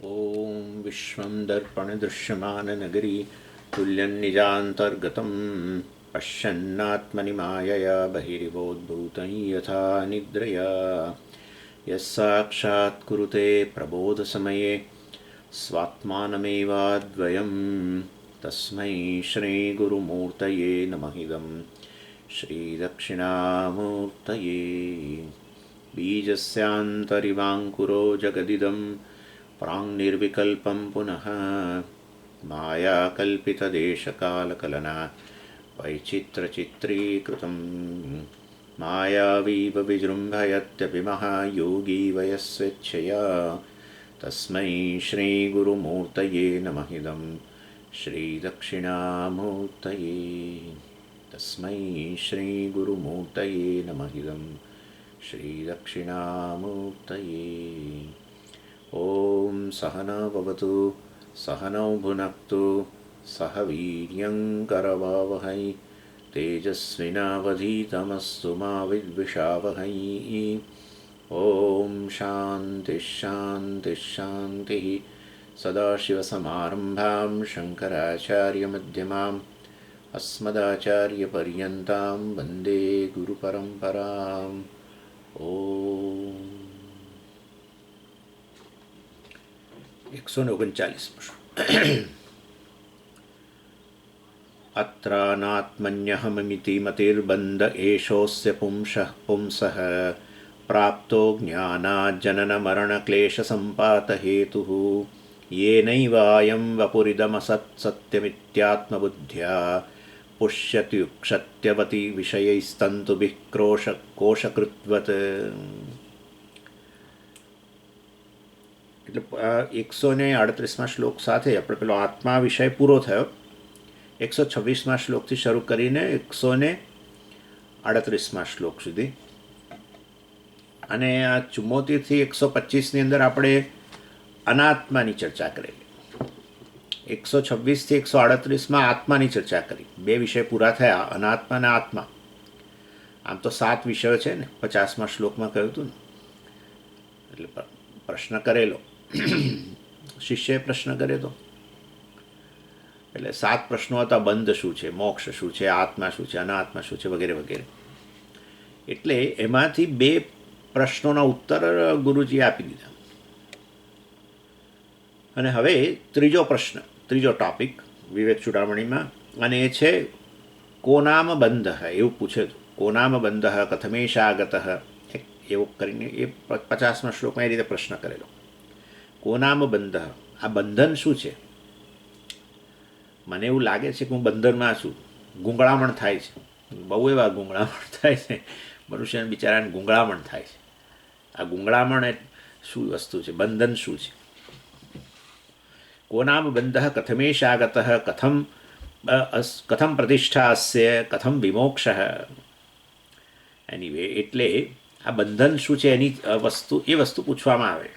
ॐ विश्वं दर्पणदृश्यमाननगरी तुल्यं निजान्तर्गतं पश्यन्नात्मनि मायया बहिरिवोद्भूतं यथा निद्रया यः साक्षात् कुरुते प्रबोधसमये स्वात्मानमेवाद्वयं तस्मै श्रीगुरुमूर्तये नमः इदं श्रीदक्षिणामूर्तये बीजस्यान्तरिवाङ्कुरो जगदिदं प्राङ्निर्विकल्पं पुनः मायाकल्पितदेशकालकलना वैचित्रचित्रीकृतं मायावीव विजृम्भयत्यपि महायोगी वयस्वेच्छया तस्मै श्रीगुरुमूर्तये नमः इदं श्रीदक्षिणामूर्तये तस्मै श्रीगुरुमूर्तये नमः इदं श्रीदक्षिणामूर्तये। ॐ सहना भवतु सहनौ भुनक्तु सह वीर्यङ्करवावहै तेजस्विनावधीतमस्तु मा विद्विषावहै। ॐ शान्तिः शान्तिः शान्तिः। सदाशिवसमारम्भां शङ्कराचार्यमध्यमाम् अस्मदाचार्यपर्यन्तां वन्दे गुरुपरम्पराम्। ॐ 139 अत्रानात्मन्यहममिति मतिर्बन्ध एषोऽस्य पुंसः प्राप्तो ज्ञानाज्जननमरणक्लेशसम्पातहेतुः येनैवायं वपुरिदमसत्सत्यमित्यात्मबुद्ध्या पुष्यत्युक्षत्यवति विषयैस्तन्तुभिः कोशकृत्वत्। એટલે 138મા શ્લોક સાથે આપણે પેલો આત્મા વિષય પૂરો થયો. 126મા શ્લોકથી શરૂ કરીને 138મા શ્લોક સુધી, અને આ 74થી 125ની અંદર આપણે અનાત્માની ચર્ચા કરેલી. 126થી 138માં આત્માની ચર્ચા કરી. બે વિષય પૂરા થયા, અનાત્મા અને આત્મા. આમ તો 7 વિષયો છે ને, 50મા શ્લોકમાં કહ્યું હતું ને. એટલે પ્રશ્ન કરેલો, શિષ્યએ પ્રશ્ન કર્યો હતો. એટલે 7 પ્રશ્નો હતા. બંધ શું છે, મોક્ષ શું છે, આત્મા શું છે, અનાત્મા શું છે, વગેરે વગેરે. એટલે એમાંથી 2 પ્રશ્નોના ઉત્તર ગુરુજીએ આપી દીધા. અને હવે ત્રીજો પ્રશ્ન, ત્રીજો ટોપિક વિવેક ચૂડામણીમાં, અને એ છે કોનામ બંધ. એવું પૂછે તો કોનામ બંધ કથમેશાગત, એવું કરીને એ 50મા શ્લોકમાં એ રીતે પ્રશ્ન કરેલો. કોનામ બંધ, આ બંધન શું છે? મને એવું લાગે છે કે હું બંધનમાં છું. ગૂંગળામણ થાય છે, બહુ એવા ગૂંગળામણ થાય છે. મનુષ્યને બિચારાને ગૂંગળામણ થાય છે. આ ગૂંગળામણ શું વસ્તુ છે? બંધન શું છે? કોનામ બંધ કથમેશાગત કથમ પ્રતિષ્ઠા અસ્ય કથમ વિમોક્ષ. એનીવે, એટલે આ બંધન શું છે એની એ વસ્તુ પૂછવામાં આવે.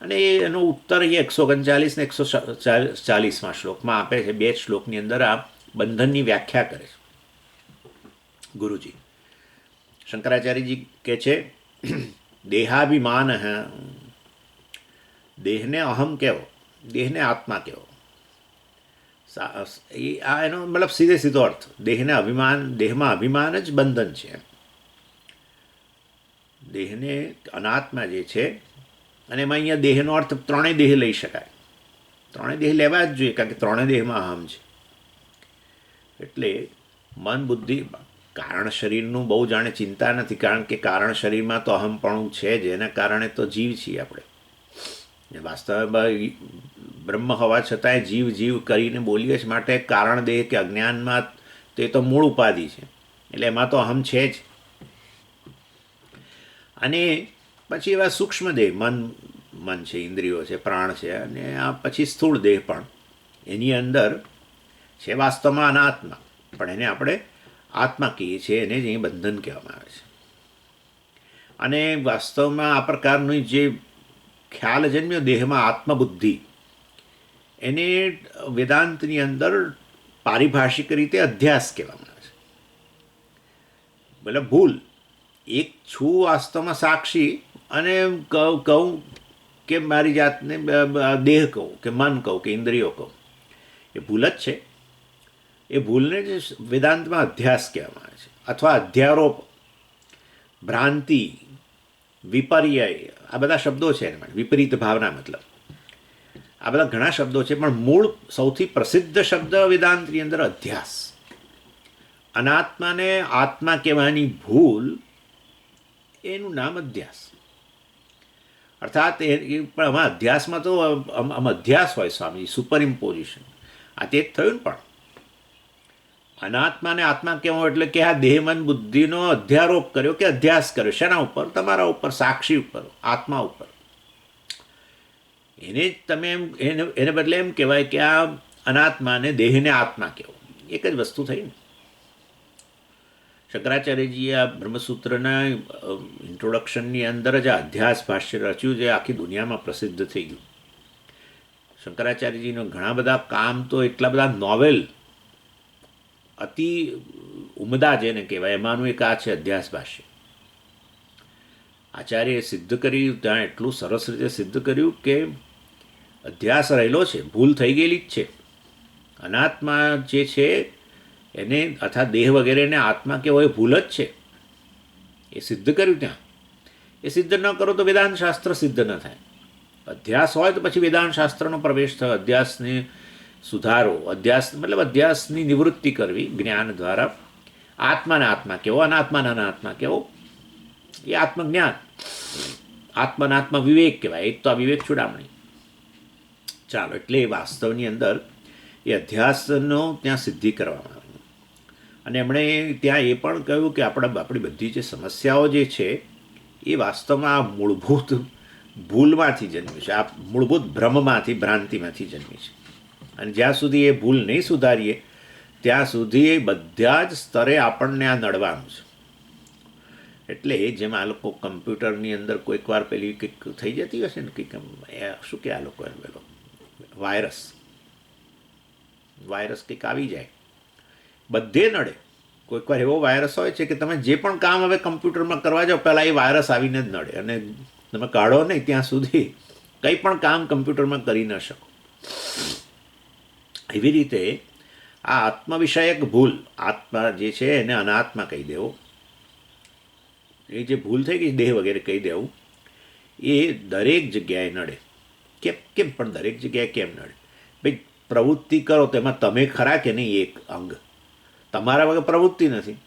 અને એનો ઉત્તર એ 139 ને 140મા શ્લોકમાં આપે છે. 2 શ્લોકની અંદર આ બંધનની વ્યાખ્યા કરે છે ગુરુજી. શંકરાચાર્યજી કહે છે, દેહાભિમાન, દેહને અહમ કહેવો, દેહને આત્મા કહેવો. આ એનો મતલબ સીધે સીધો અર્થ. દેહને અભિમાન, દેહમાં અભિમાન જ બંધન છે. દેહને અનાત્મા જે છે, અને એમાં અહીંયા દેહનો અર્થ 3 દેહ લઈ શકાય. 3 દેહ લેવા જ જોઈએ, કારણ કે 3 દેહમાં અહમ છે. એટલે મન બુદ્ધિ, કારણ શરીરનું બહુ જાણે ચિંતા નથી, કારણ કે કારણ શરીરમાં તો અહમપણું છે જ. એના કારણે તો જીવ છીએ આપણે. વાસ્તવમાં બ્રહ્મ હોવા છતાંય જીવ જીવ કરીને બોલીએ જ. માટે કારણ દેહ કે અજ્ઞાનમાં તે તો મૂળ ઉપાધિ છે, એટલે એમાં તો અહમ છે જ. અને પછી એવા સૂક્ષ્મ દેહ, મન છે, ઇન્દ્રિયો છે, પ્રાણ છે, અને આ પછી સ્થૂળ દેહ પણ એની અંદર છે વાસ્તવમાં અનાત્મા, પણ એને આપણે આત્મા કહીએ છીએ. એને જ અહીં બંધન કહેવામાં આવે છે. અને વાસ્તવમાં આ પ્રકારનું જે ખ્યાલ જન્મ્યો દેહમાં આત્મબુદ્ધિ, એને વેદાંતની અંદર પારિભાષિક રીતે અધ્યાસ કહેવામાં આવે છે. મતલબ ભૂલ. એક છું વાસ્તવમાં સાક્ષી, અને કહું કે મારી જાતને દેહ કહું કે મન કહું કે ઇન્દ્રિયો કહું, એ ભૂલ જ છે. એ ભૂલને જ વેદાંતમાં અધ્યાસ કહેવામાં આવે છે, અથવા અધ્યારોપ, ભ્રાંતિ, વિપર્યય, આ બધા શબ્દો છે એને માટે. વિપરીત ભાવના મતલબ આ બધા ઘણા શબ્દો છે, પણ મૂળ સૌથી પ્રસિદ્ધ શબ્દ વેદાંતની અંદર અધ્યાસ. અનાત્માને આત્મા કહેવાની ભૂલ, એનું નામ અધ્યાસ. અર્થાત પણ આમાં અધ્યાસમાં તો અધ્યાસ હોય સ્વામી, સુપર ઇમ્પોઝિશન. આ તે જ થયું ને. પણ અનાત્માને આત્મા કહેવો એટલે કે આ દેહ મન બુદ્ધિનો અધ્યારોપ કર્યો કે અધ્યાસ કર્યો. શેના ઉપર? તમારા ઉપર, સાક્ષી ઉપર, આત્મા ઉપર. એને જ તમે એને બદલે એમ કહેવાય કે આ અનાત્માને દેહને આત્મા કહેવો. એક જ વસ્તુ થઈ ને. શંકરાચાર્યજીએ આ બ્રહ્મસૂત્રના ઇન્ટ્રોડક્શનની અંદર જ આ અધ્યાસ ભાષ્ય રચ્યું, જે આખી દુનિયામાં પ્રસિદ્ધ થઈ ગયું. શંકરાચાર્યજીનો ઘણા બધા કામ તો એટલા બધા નોવેલ, અતિ ઉમદા જેને કહેવાય, એમાંનું એક આ છે અધ્યાસ ભાષ્ય. આચાર્યએ સિદ્ધ કર્યું, ત્યાં એટલું સરસ રીતે સિદ્ધ કર્યું કે અધ્યાસ રહેલો છે, ભૂલ થઈ ગયેલી જ છે. અનાત્મા જે છે એને, અર્થાત દેહ વગેરેને આત્મા કહેવો એ ભૂલ જ છે. એ સિદ્ધ કર્યું ત્યાં. એ સિદ્ધ ન કરો તો વેદાંત શાસ્ત્ર સિદ્ધ ન થાય. અધ્યાસ હોય તો પછી વેદાંત શાસ્ત્રનો પ્રવેશ થયો. અધ્યાસને સુધારો, અધ્યાસ મતલબ અધ્યાસની નિવૃત્તિ કરવી જ્ઞાન દ્વારા. આત્માને આત્મા કહેવો, અનાત્માને અનાત્મા કહેવો, એ આત્મજ્ઞાન. આત્માનાત્મ વિવેક કહેવાય. એ તો આ વિવેક છોડામણી. ચાલો, એટલે એ વાસ્તવની અંદર એ અધ્યાસનો ત્યાં સિદ્ધિ કરવામાં આવી. અને એમણે ત્યાં એ પણ કહ્યું કે આપણી બધી જે સમસ્યાઓ જે છે એ વાસ્તવમાં આ મૂળભૂત ભૂલમાંથી જન્મી છે, આ મૂળભૂત ભ્રમમાંથી, ભ્રાંતિમાંથી જન્મી છે. અને જ્યાં સુધી એ ભૂલ નહીં સુધારીએ ત્યાં સુધી એ બધા જ સ્તરે આપણને આ નડવાનું છે. એટલે જેમ આ લોકો કમ્પ્યુટરની અંદર કોઈક વાર પેલી કંઈક થઈ જતી હશે ને, કંઈક શું કે આ લોકો એમ પેલો વાયરસ કંઈક આવી જાય, બધે નડે. કોઈક વાર એવો વાયરસ હોય છે કે તમે જે પણ કામ હવે કમ્પ્યુટરમાં કરવા જાઓ, પહેલાં એ વાયરસ આવીને જ નડે, અને તમે કાઢો નહીં ત્યાં સુધી કંઈ પણ કામ કમ્પ્યુટરમાં કરી ન શકો. એવી રીતે આ આત્મવિષયક ભૂલ, આત્મા જે છે એને અનાત્મા કહી દેવો, એ જે ભૂલ થઈ ગઈ દેહ વગેરે કહી દેવું, એ દરેક જગ્યાએ નડે. કેમ પણ દરેક જગ્યાએ કેમ નડે? ભાઈ, પ્રવૃત્તિ કરો તો એમાં તમે ખરા કે નહીં? એક અંગ તમારા વગર પ્રવૃત્તિ નથી.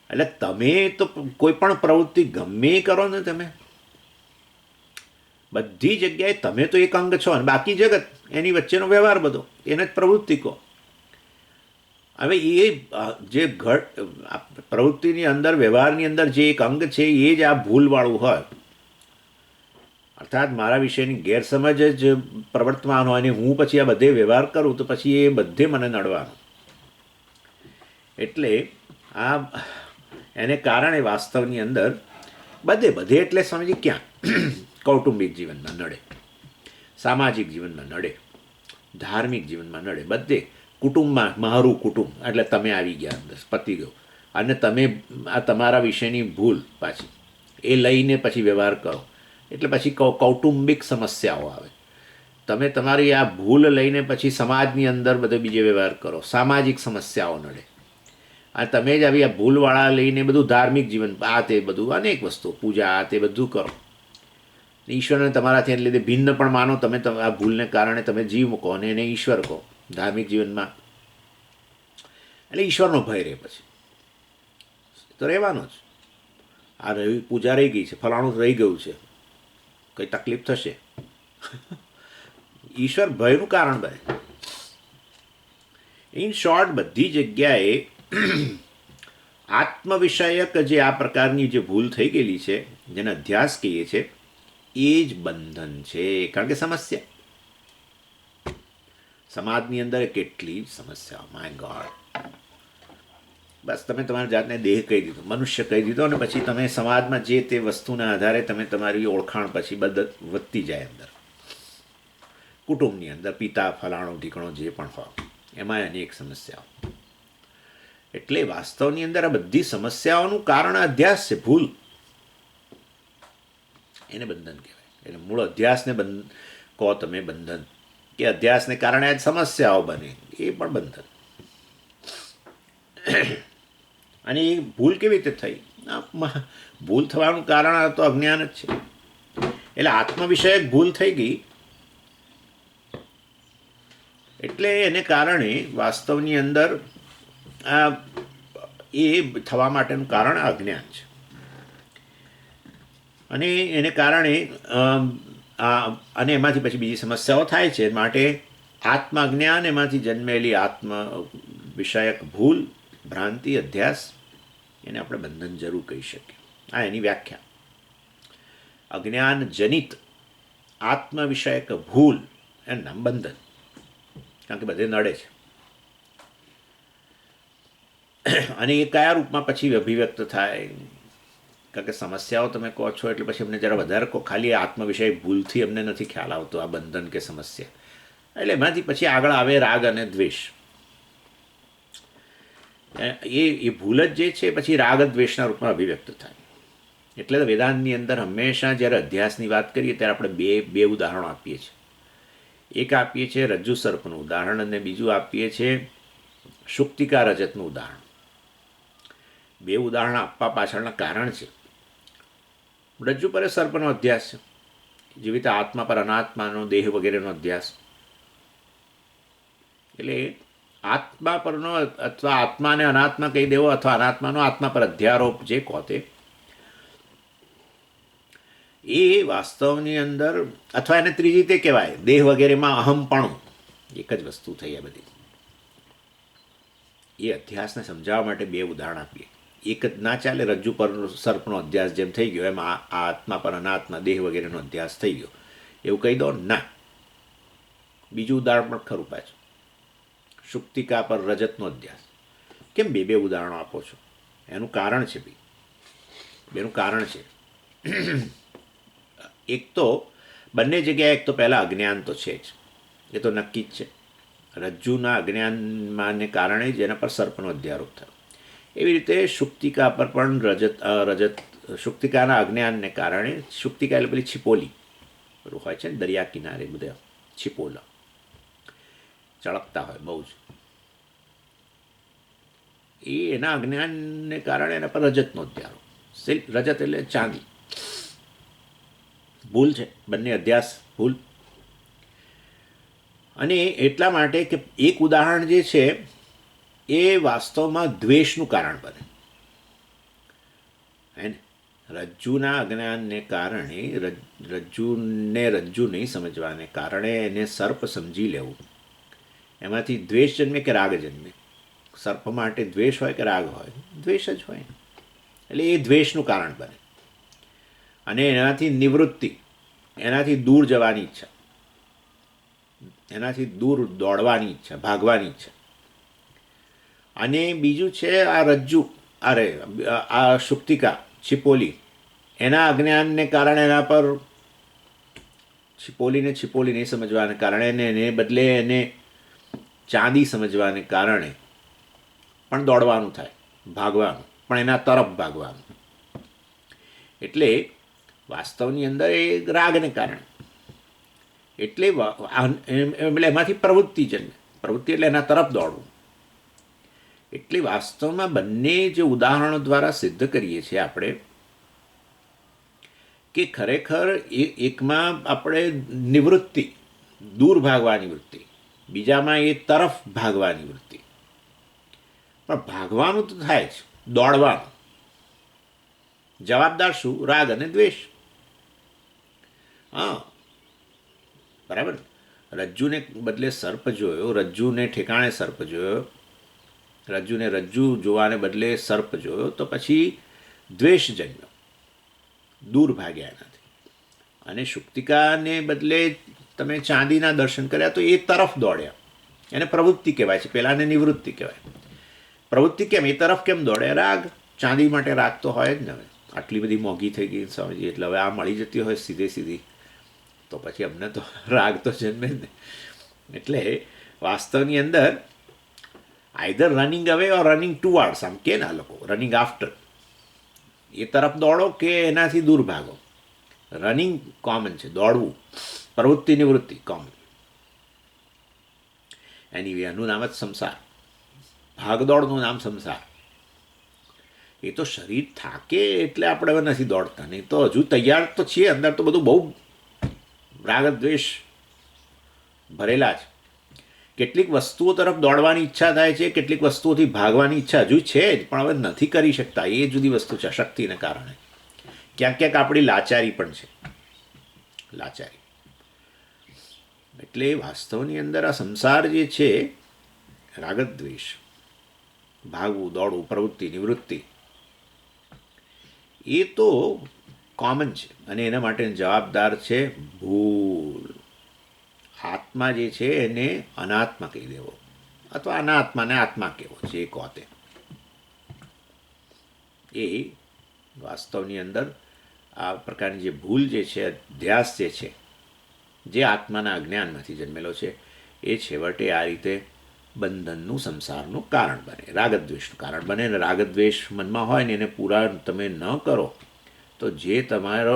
એટલે તમે તો કોઈ પણ પ્રવૃત્તિ ગમે એ કરો ને, તમે બધી જગ્યાએ તમે તો એક અંગ છો, અને બાકી જગત એની વચ્ચેનો વ્યવહાર બધો, એને જ પ્રવૃત્તિ કહો. હવે એ જે પ્રવૃત્તિની અંદર, વ્યવહારની અંદર જે એક અંગ છે એ જ આ ભૂલવાળું હોય, અર્થાત મારા વિશેની ગેરસમજ જ પ્રવર્તમાન હોય, અને હું પછી આ બધે વ્યવહાર કરું તો પછી એ બધે મને નડવાનું. એટલે આ એને કારણે વાસ્તવની અંદર બધે એટલે સમજી ક્યાં? કૌટુંબિક જીવનમાં નડે, સામાજિક જીવનમાં નડે, ધાર્મિક જીવનમાં નડે, બધે. કુટુંબમાં મારું કુટુંબ એટલે તમે આવી ગયા અંદર, પતી ગયો, અને તમે આ તમારા વિશેની ભૂલ પાછી એ લઈને પછી વ્યવહાર કરો એટલે પછી કૌટુંબિક સમસ્યાઓ આવે. તમે તમારી આ ભૂલ લઈને પછી સમાજની અંદર બધો બીજો વ્યવહાર કરો, સામાજિક સમસ્યાઓ નડે. આ તમે જ આવી આ ભૂલવાળા લઈને બધું ધાર્મિક જીવન, આ તે બધું અનેક વસ્તુ, પૂજા આ તે બધું કરો. ઈશ્વરને તમારાથી એને લીધે ભિન્ન પણ માનો તમે. આ ભૂલને કારણે તમે જીવ મૂકો અને એને ઈશ્વર કહો ધાર્મિક જીવનમાં. એટલે ઈશ્વરનો ભય રહે પછી તો રહેવાનો જ. આ પૂજા રહી ગઈ છે, ફલાણું રહી ગયું છે, કંઈ તકલીફ થશે, ઈશ્વર ભયનું કારણ બને. ઇન શોર્ટ, બધી જગ્યાએ આત્મવિષયક જે આ પ્રકારની જે ભૂલ થઈ ગયેલી છે, જેને અધ્યાસ કહીએ છીએ, એ જ બંધન છે. કારણ કે સમસ્યા સમાજની અંદર કેટલી સમસ્યાઓ, માય ગોડ. બસ તમે તમારી જાતને દેહ કહી દીધો, મનુષ્ય કહી દીધો, અને પછી તમે સમાજમાં જે તે વસ્તુના આધારે તમે તમારી ઓળખાણ પછી વધતી જાય અંદર. કુટુંબની અંદર પિતા, ફલાણો, ઢીકણો જે પણ હોય, એમાં અનેક સમસ્યાઓ. એટલે વાસ્તવની અંદર આ બધી સમસ્યાઓનું કારણ અધ્યાસ છે, ભૂલ. એને બંધન કહેવાય. એટલે મૂળ અધ્યાસને કહો તમે બંધન, કે અધ્યાસને કારણે આજ સમસ્યાઓ બને, એ પણ બંધન. અને એ ભૂલ કેવી રીતે થઈ? ભૂલ થવાનું કારણ તો અજ્ઞાન જ છે. એટલે આત્મવિષયક ભૂલ થઈ ગઈ, એટલે એને કારણે વાસ્તવની અંદર એ થવા માટેનું કારણ અજ્ઞાન છે. અને એને કારણે અને એમાંથી પછી બીજી સમસ્યાઓ થાય છે. માટે આત્મઅજ્ઞાન, એમાંથી જન્મેલી આત્મ વિષયક ભૂલ, ભ્રાંતિ, અધ્યાસ, એને આપણે બંધન જરૂર કહી શકીએ. આ એની વ્યાખ્યા. અજ્ઞાન જનિત આત્મ વિષયક ભૂલ એનું નામ બંધન, કારણ કે બધે નડે છે. અને એ કયા રૂપમાં પછી અભિવ્યક્ત થાય? કારણ કે સમસ્યાઓ તમે કહો છો એટલે પછી અમને જરા વધારે કહો. ખાલી આત્મ વિષય ભૂલથી અમને નથી ખ્યાલ આવતો આ બંધન કે સમસ્યા. એટલે એમાંથી પછી આગળ આવે રાગ અને દ્વેષ. એ ભૂલ જ જે છે પછી રાગ દ્વેષના રૂપમાં અભિવ્યક્ત થાય. એટલે તો વેદાંતની અંદર હંમેશા જ્યારે અધ્યાસની વાત કરીએ ત્યારે આપણે બે ઉદાહરણો આપીએ છીએ. એક આપીએ છીએ રજ્જુ સર્પનું ઉદાહરણ, અને બીજું આપીએ છીએ શુક્તિકા રજતનું ઉદાહરણ. બે ઉદાહરણ આપવા પાછળના કારણ છે. રજ્જુ પર સર્પનો અધ્યાસ છે, જેવી રીતે આત્મા પર અનાત્માનો, દેહ વગેરેનો અધ્યાસ. એટલે આત્મા પરનો અથવા આત્માને અનાત્મા કહી દેવો, અથવા અનાત્માનો આત્મા પર અધ્યારોપ જે કહો તે, એ વાસ્તવની અંદર, અથવા એને ત્રીજી રીતે કહેવાય દેહ વગેરેમાં અહમપણું, એક જ વસ્તુ થઈ આ બધી. એ અધ્યાસને સમજાવવા માટે બે ઉદાહરણ આપીએ. એક જ ના ચાલે. રજ્જુ પર સર્પનો અધ્યાસ જેમ થઈ ગયો એમ આ આત્મા પર અનાત્મા, દેહ વગેરેનો અધ્યાસ થઈ ગયો એવું કહી દો ના. બીજું ઉદાહરણ પણ ખરું પાછું, શુક્તિકા પર રજતનો અધ્યાસ. કેમ બે ઉદાહરણો આપો છો? એનું કારણ છે ભાઈ, બેનું કારણ છે. એક તો બંને જગ્યાએ, એક તો પહેલાં અજ્ઞાન તો છે જ, એ તો નક્કી જ છે. રજ્જુના અજ્ઞાનને કારણે જેના પર સર્પનો અધ્યારોપ થયો, એવી રીતે શુક્તિકા પર પણ રજત શુક્તિકાના અજ્ઞાનને કારણે, શુક્તિકા એટલે પેલી છીપોલી પેલું હોય છે ને દરિયા કિનારે બધા છીપોલા ચળકતા હોય બહુ જ, એના અજ્ઞાનને કારણે એના પર રજતનો અધ્યારોપ. રજત એટલે ચાંદી. ભૂલ છે, બંને અધ્યાસ ભૂલ. અને એટલા માટે કે એક ઉદાહરણ જે છે એ વાસ્તવમાં દ્વેષનું કારણ બને. હે ને? રજ્જુના અજ્ઞાનને કારણે, રજ્જુ નહીં સમજવાને કારણે એને સર્પ સમજી લેવું, એમાંથી દ્વેષ જન્મે કે રાગ જન્મે? સર્પ માટે દ્વેષ હોય કે રાગ હોય? દ્વેષ જ હોય. એટલે એ દ્વેષનું કારણ બને. અને એનાથી નિવૃત્તિ, એનાથી દૂર જવાની ઈચ્છા, એનાથી દૂર દોડવાની ઈચ્છા, ભાગવાની ઈચ્છા. અને બીજું છે આ રજ્જુ, આ શુક્તિકા છીપોલી, એના અજ્ઞાનને કારણે એના પર છીપોલીને નહીં સમજવાને કારણે, એને બદલે એને ચાંદી સમજવાને કારણે પણ દોડવાનું થાય, ભાગવાનું, પણ એના તરફ ભાગવાનું. એટલે વાસ્તવની અંદર એ રાગને કારણે, એટલે એમાંથી પ્રવૃત્તિ જન્મે. પ્રવૃત્તિ એટલે એના તરફ દોડવું. એટલે વાસ્તવમાં બંને જે ઉદાહરણો દ્વારા સિદ્ધ કરીએ છીએ આપણે કે ખરેખર એકમાં આપણે નિવૃત્તિ, દૂર ભાગવાની વૃત્તિ, બીજામાં એ તરફ ભાગવાની વૃત્તિ. પણ ભાગવાનું તો થાય જ, દોડવાનું જવાબદાર શું? રાગ અને દ્વેષ. હા, બરાબર. રજ્જુને બદલે સર્પ જોયો, રજ્જુને ઠેકાણે સર્પ જોયો, રજ્જુને રજ્જુ જોવાને બદલે સર્પ જોયો, તો પછી દ્વેષ જન્મ્યો, દૂર ભાગ્યા એનાથી. અને શુક્તિકાને બદલે તમે ચાંદીના દર્શન કર્યા તો એ તરફ દોડ્યા, એને પ્રવૃત્તિ કહેવાય છે. પહેલાંને નિવૃત્તિ કહેવાય. પ્રવૃત્તિ કેમ? એ તરફ કેમ દોડે? રાગ. ચાંદી માટે રાગ તો હોય જ ને. હવે આટલી બધી મોંઘી થઈ ગઈ સ્વામીજી, એટલે હવે આ મળી જતી હોય સીધી તો પછી અમને તો રાગ તો જન્મે જ ને. એટલે વાસ્તવની અંદર આઈધર રનિંગ અવે ઓર રનિંગ ટુવાર્ડ્સ, આમ કે ના લોકો રનિંગ આફ્ટર, એ તરફ દોડો કે એનાથી દૂર ભાગો. રનિંગ કોમન છે, દોડવું, પ્રવૃત્તિ નિવૃત્તિ કોમન. એની એનું નામ જ સંસાર, ભાગદોડનું નામ સંસાર. એ તો શરીર થાકે એટલે આપણે હવે નથી દોડતા, નહીં તો હજુ તૈયાર તો છીએ, અંદર તો બધું બહુ રાગ દ્વેષ ભરેલા છે. કેટલીક વસ્તુઓ તરફ દોડવાની ઈચ્છા થાય છે, કેટલીક વસ્તુઓથી ભાગવાની ઈચ્છા હજુ છે જ, પણ હવે નથી કરી શકતા. એ જુદી વસ્તુ છે અશક્તિને કારણે. ક્યાંક ક્યાંક આપણી લાચારી પણ છે, લાચારી. એટલે વાસ્તવની અંદર આ સંસાર જે છે, રાગદ્વેષ, ભાગવું, દોડવું, પ્રવૃત્તિ, નિવૃત્તિ, એ તો કોમન છે. અને એના માટે જવાબદાર છે ભૂલ. આત્મા જે છે એને અનાત્મા કહી દેવો, અથવા અનાત્માને આત્મા કહેવો, જે કહો તે. એ વાસ્તવની અંદર આ પ્રકારની જે ભૂલ જે છે, અધ્યાસ જે છે, જે આત્માના અજ્ઞાનમાંથી જન્મેલો છે, એ છેવટે આ રીતે બંધનનું, સંસારનું કારણ બને, રાગદ્વેષનું કારણ બને. અને રાગદ્વેષ મનમાં હોય ને એને પૂરા તમે ન કરો તો જે તમારો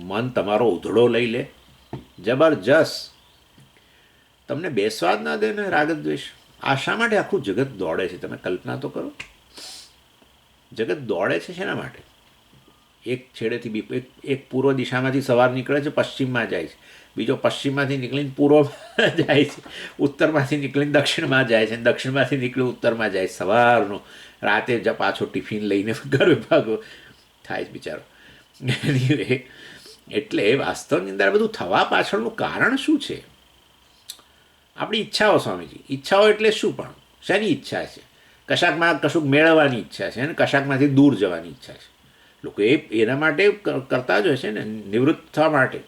મન તમારો ઉધડો લઈ લે, જબરજસ્ત તમને બેસવા જ ના દે ને રાગદ્વેષ. આ શા માટે આખું જગત દોડે છે? તમે કલ્પના તો કરો. જગત દોડે છે શેના માટે? એક છેડેથી એક પૂર્વ દિશામાંથી સવાર નીકળે છે, પશ્ચિમમાં જાય છે. બીજો પશ્ચિમમાંથી નીકળીને પૂર્વમાં જાય છે, ઉત્તરમાંથી નીકળીને દક્ષિણમાં જાય છે, દક્ષિણમાંથી નીકળી ઉત્તરમાં જાય. સવારનો રાતે જ પાછો ટિફિન લઈને ઘરે ભાગો થાય છે બિચારો. એટલે વાસ્તવની અંદર બધું થવા પાછળનું કારણ શું છે? આપણી ઈચ્છાઓ. સ્વામીજી, ઈચ્છાઓ એટલે શું? પણ શેની ઈચ્છા છે? કશાકમાં કશુંક મેળવવાની ઈચ્છા છે અને કશાકમાંથી દૂર જવાની ઈચ્છા છે. લોકો એના માટે કરતા જ હોય છે ને, નિવૃત્ત થવા માટે.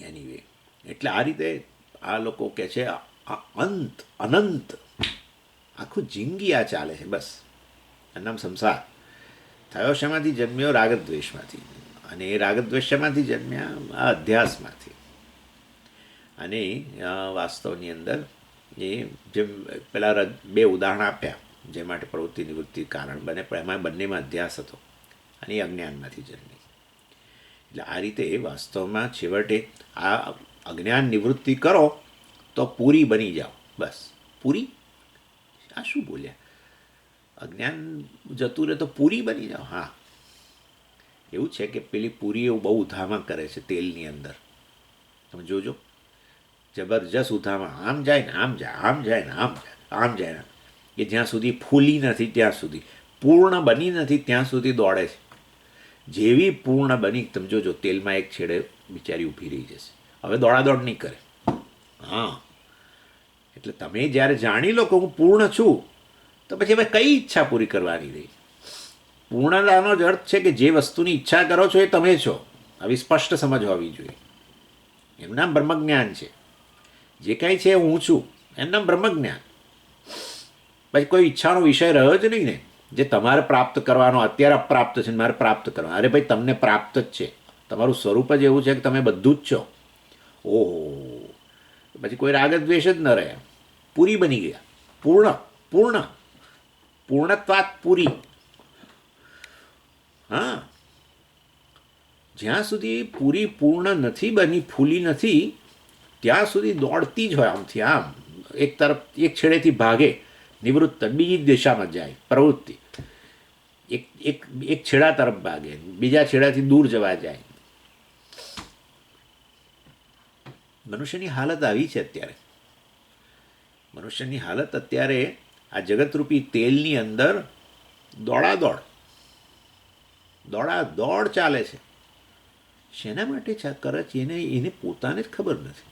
એનીવે, એટલે આ રીતે આ લોકો કહે છે અંત અનંત આખું જિંદગી આ ચાલે છે, બસ. એનું નામ સંસાર. થયો શેમાંથી જન્મ્યો? રાગદ્વેષમાંથી. અને એ રાગદ્વેષ શેમાંથી જન્મ્યા? આ અધ્યાસમાંથી. અને વાસ્તવની અંદર એ જેમ પેલા બે ઉદાહરણ આપ્યા, જે માટે પ્રવૃત્તિ નિવૃત્તિ કારણ બને, પણ એમાં બંનેમાં અધ્યાસ હતો અને એ અજ્ઞાનમાંથી જન્મી. એટલે આ રીતે વાસ્તવમાં છેવટે આ અજ્ઞાન નિવૃત્તિ કરો તો પૂરી બની જાઓ, બસ. પૂરી? આ શું બોલ્યા? અજ્ઞાન જતું રહે તો પૂરી બની જાઓ? હા, એવું છે કે પેલી પૂરી એવું બહુ ઉધામાં કરે છે તેલની અંદર. તમે જોજો, જબરજસ્ત ઉધામાં, આમ જાય ને આમ જાય, આમ જાય ને આમ જાય, આમ જાય ને. એ જ્યાં સુધી ફૂલી નથી ત્યાં સુધી, પૂર્ણ બની નથી ત્યાં સુધી દોડે છે. જેવી પૂર્ણ બની, તમે જોજો તેલમાં એક છેડે બિચારી ઊભી રહી જશે. હવે દોડાદોડ નહીં કરે. હા, એટલે તમે જ્યારે જાણી લો કે હું પૂર્ણ છું, તો પછી હવે કઈ ઈચ્છા પૂરી કરવાની રહી? પૂર્ણતાનો જ અર્થ છે કે જે વસ્તુની ઈચ્છા કરો છો એ તમે છો. આવી સ્પષ્ટ સમજ હોવી જોઈએ. એનું નામ બ્રહ્મજ્ઞાન છે. જે કાંઈ છે હું છું, એનું નામ બ્રહ્મજ્ઞાન. પછી કોઈ ઈચ્છાનો વિષય રહ્યો જ નહીં ને, જે તમારે પ્રાપ્ત કરવાનો, અત્યારે અપ્રાપ્ત છે, મારે પ્રાપ્ત કરવાનો. અરે ભાઈ, તમને પ્રાપ્ત જ છે. તમારું સ્વરૂપ જ એવું છે કે તમે બધું જ છો. ઓહો, પછી કોઈ રાગદ્વેષ જ ન રહ્યા, પૂરી બની ગયા. પૂર્ણ, પૂર્ણ, પૂર્ણત્વાત પૂરી. હા, જ્યાં સુધી પૂરી પૂર્ણ નથી બની, ફૂલી નથી, ત્યાં સુધી દોડતી જ હોય. આમથી આમ એક તરફ, એક છેડેથી ભાગે નિવૃત્ત, બીજી દિશામાં જાય પ્રવૃત્તિ. એક છેડા તરફ ભાગે, બીજા છેડાથી દૂર જવા જાય. મનુષ્યની હાલત આવી છે અત્યારે. મનુષ્યની હાલત અત્યારે આ જગતરૂપી તેલની અંદર દોડાદોડ, દોડાદોડ ચાલે છે. શેના માટે કરે છે એને પોતાને જ ખબર નથી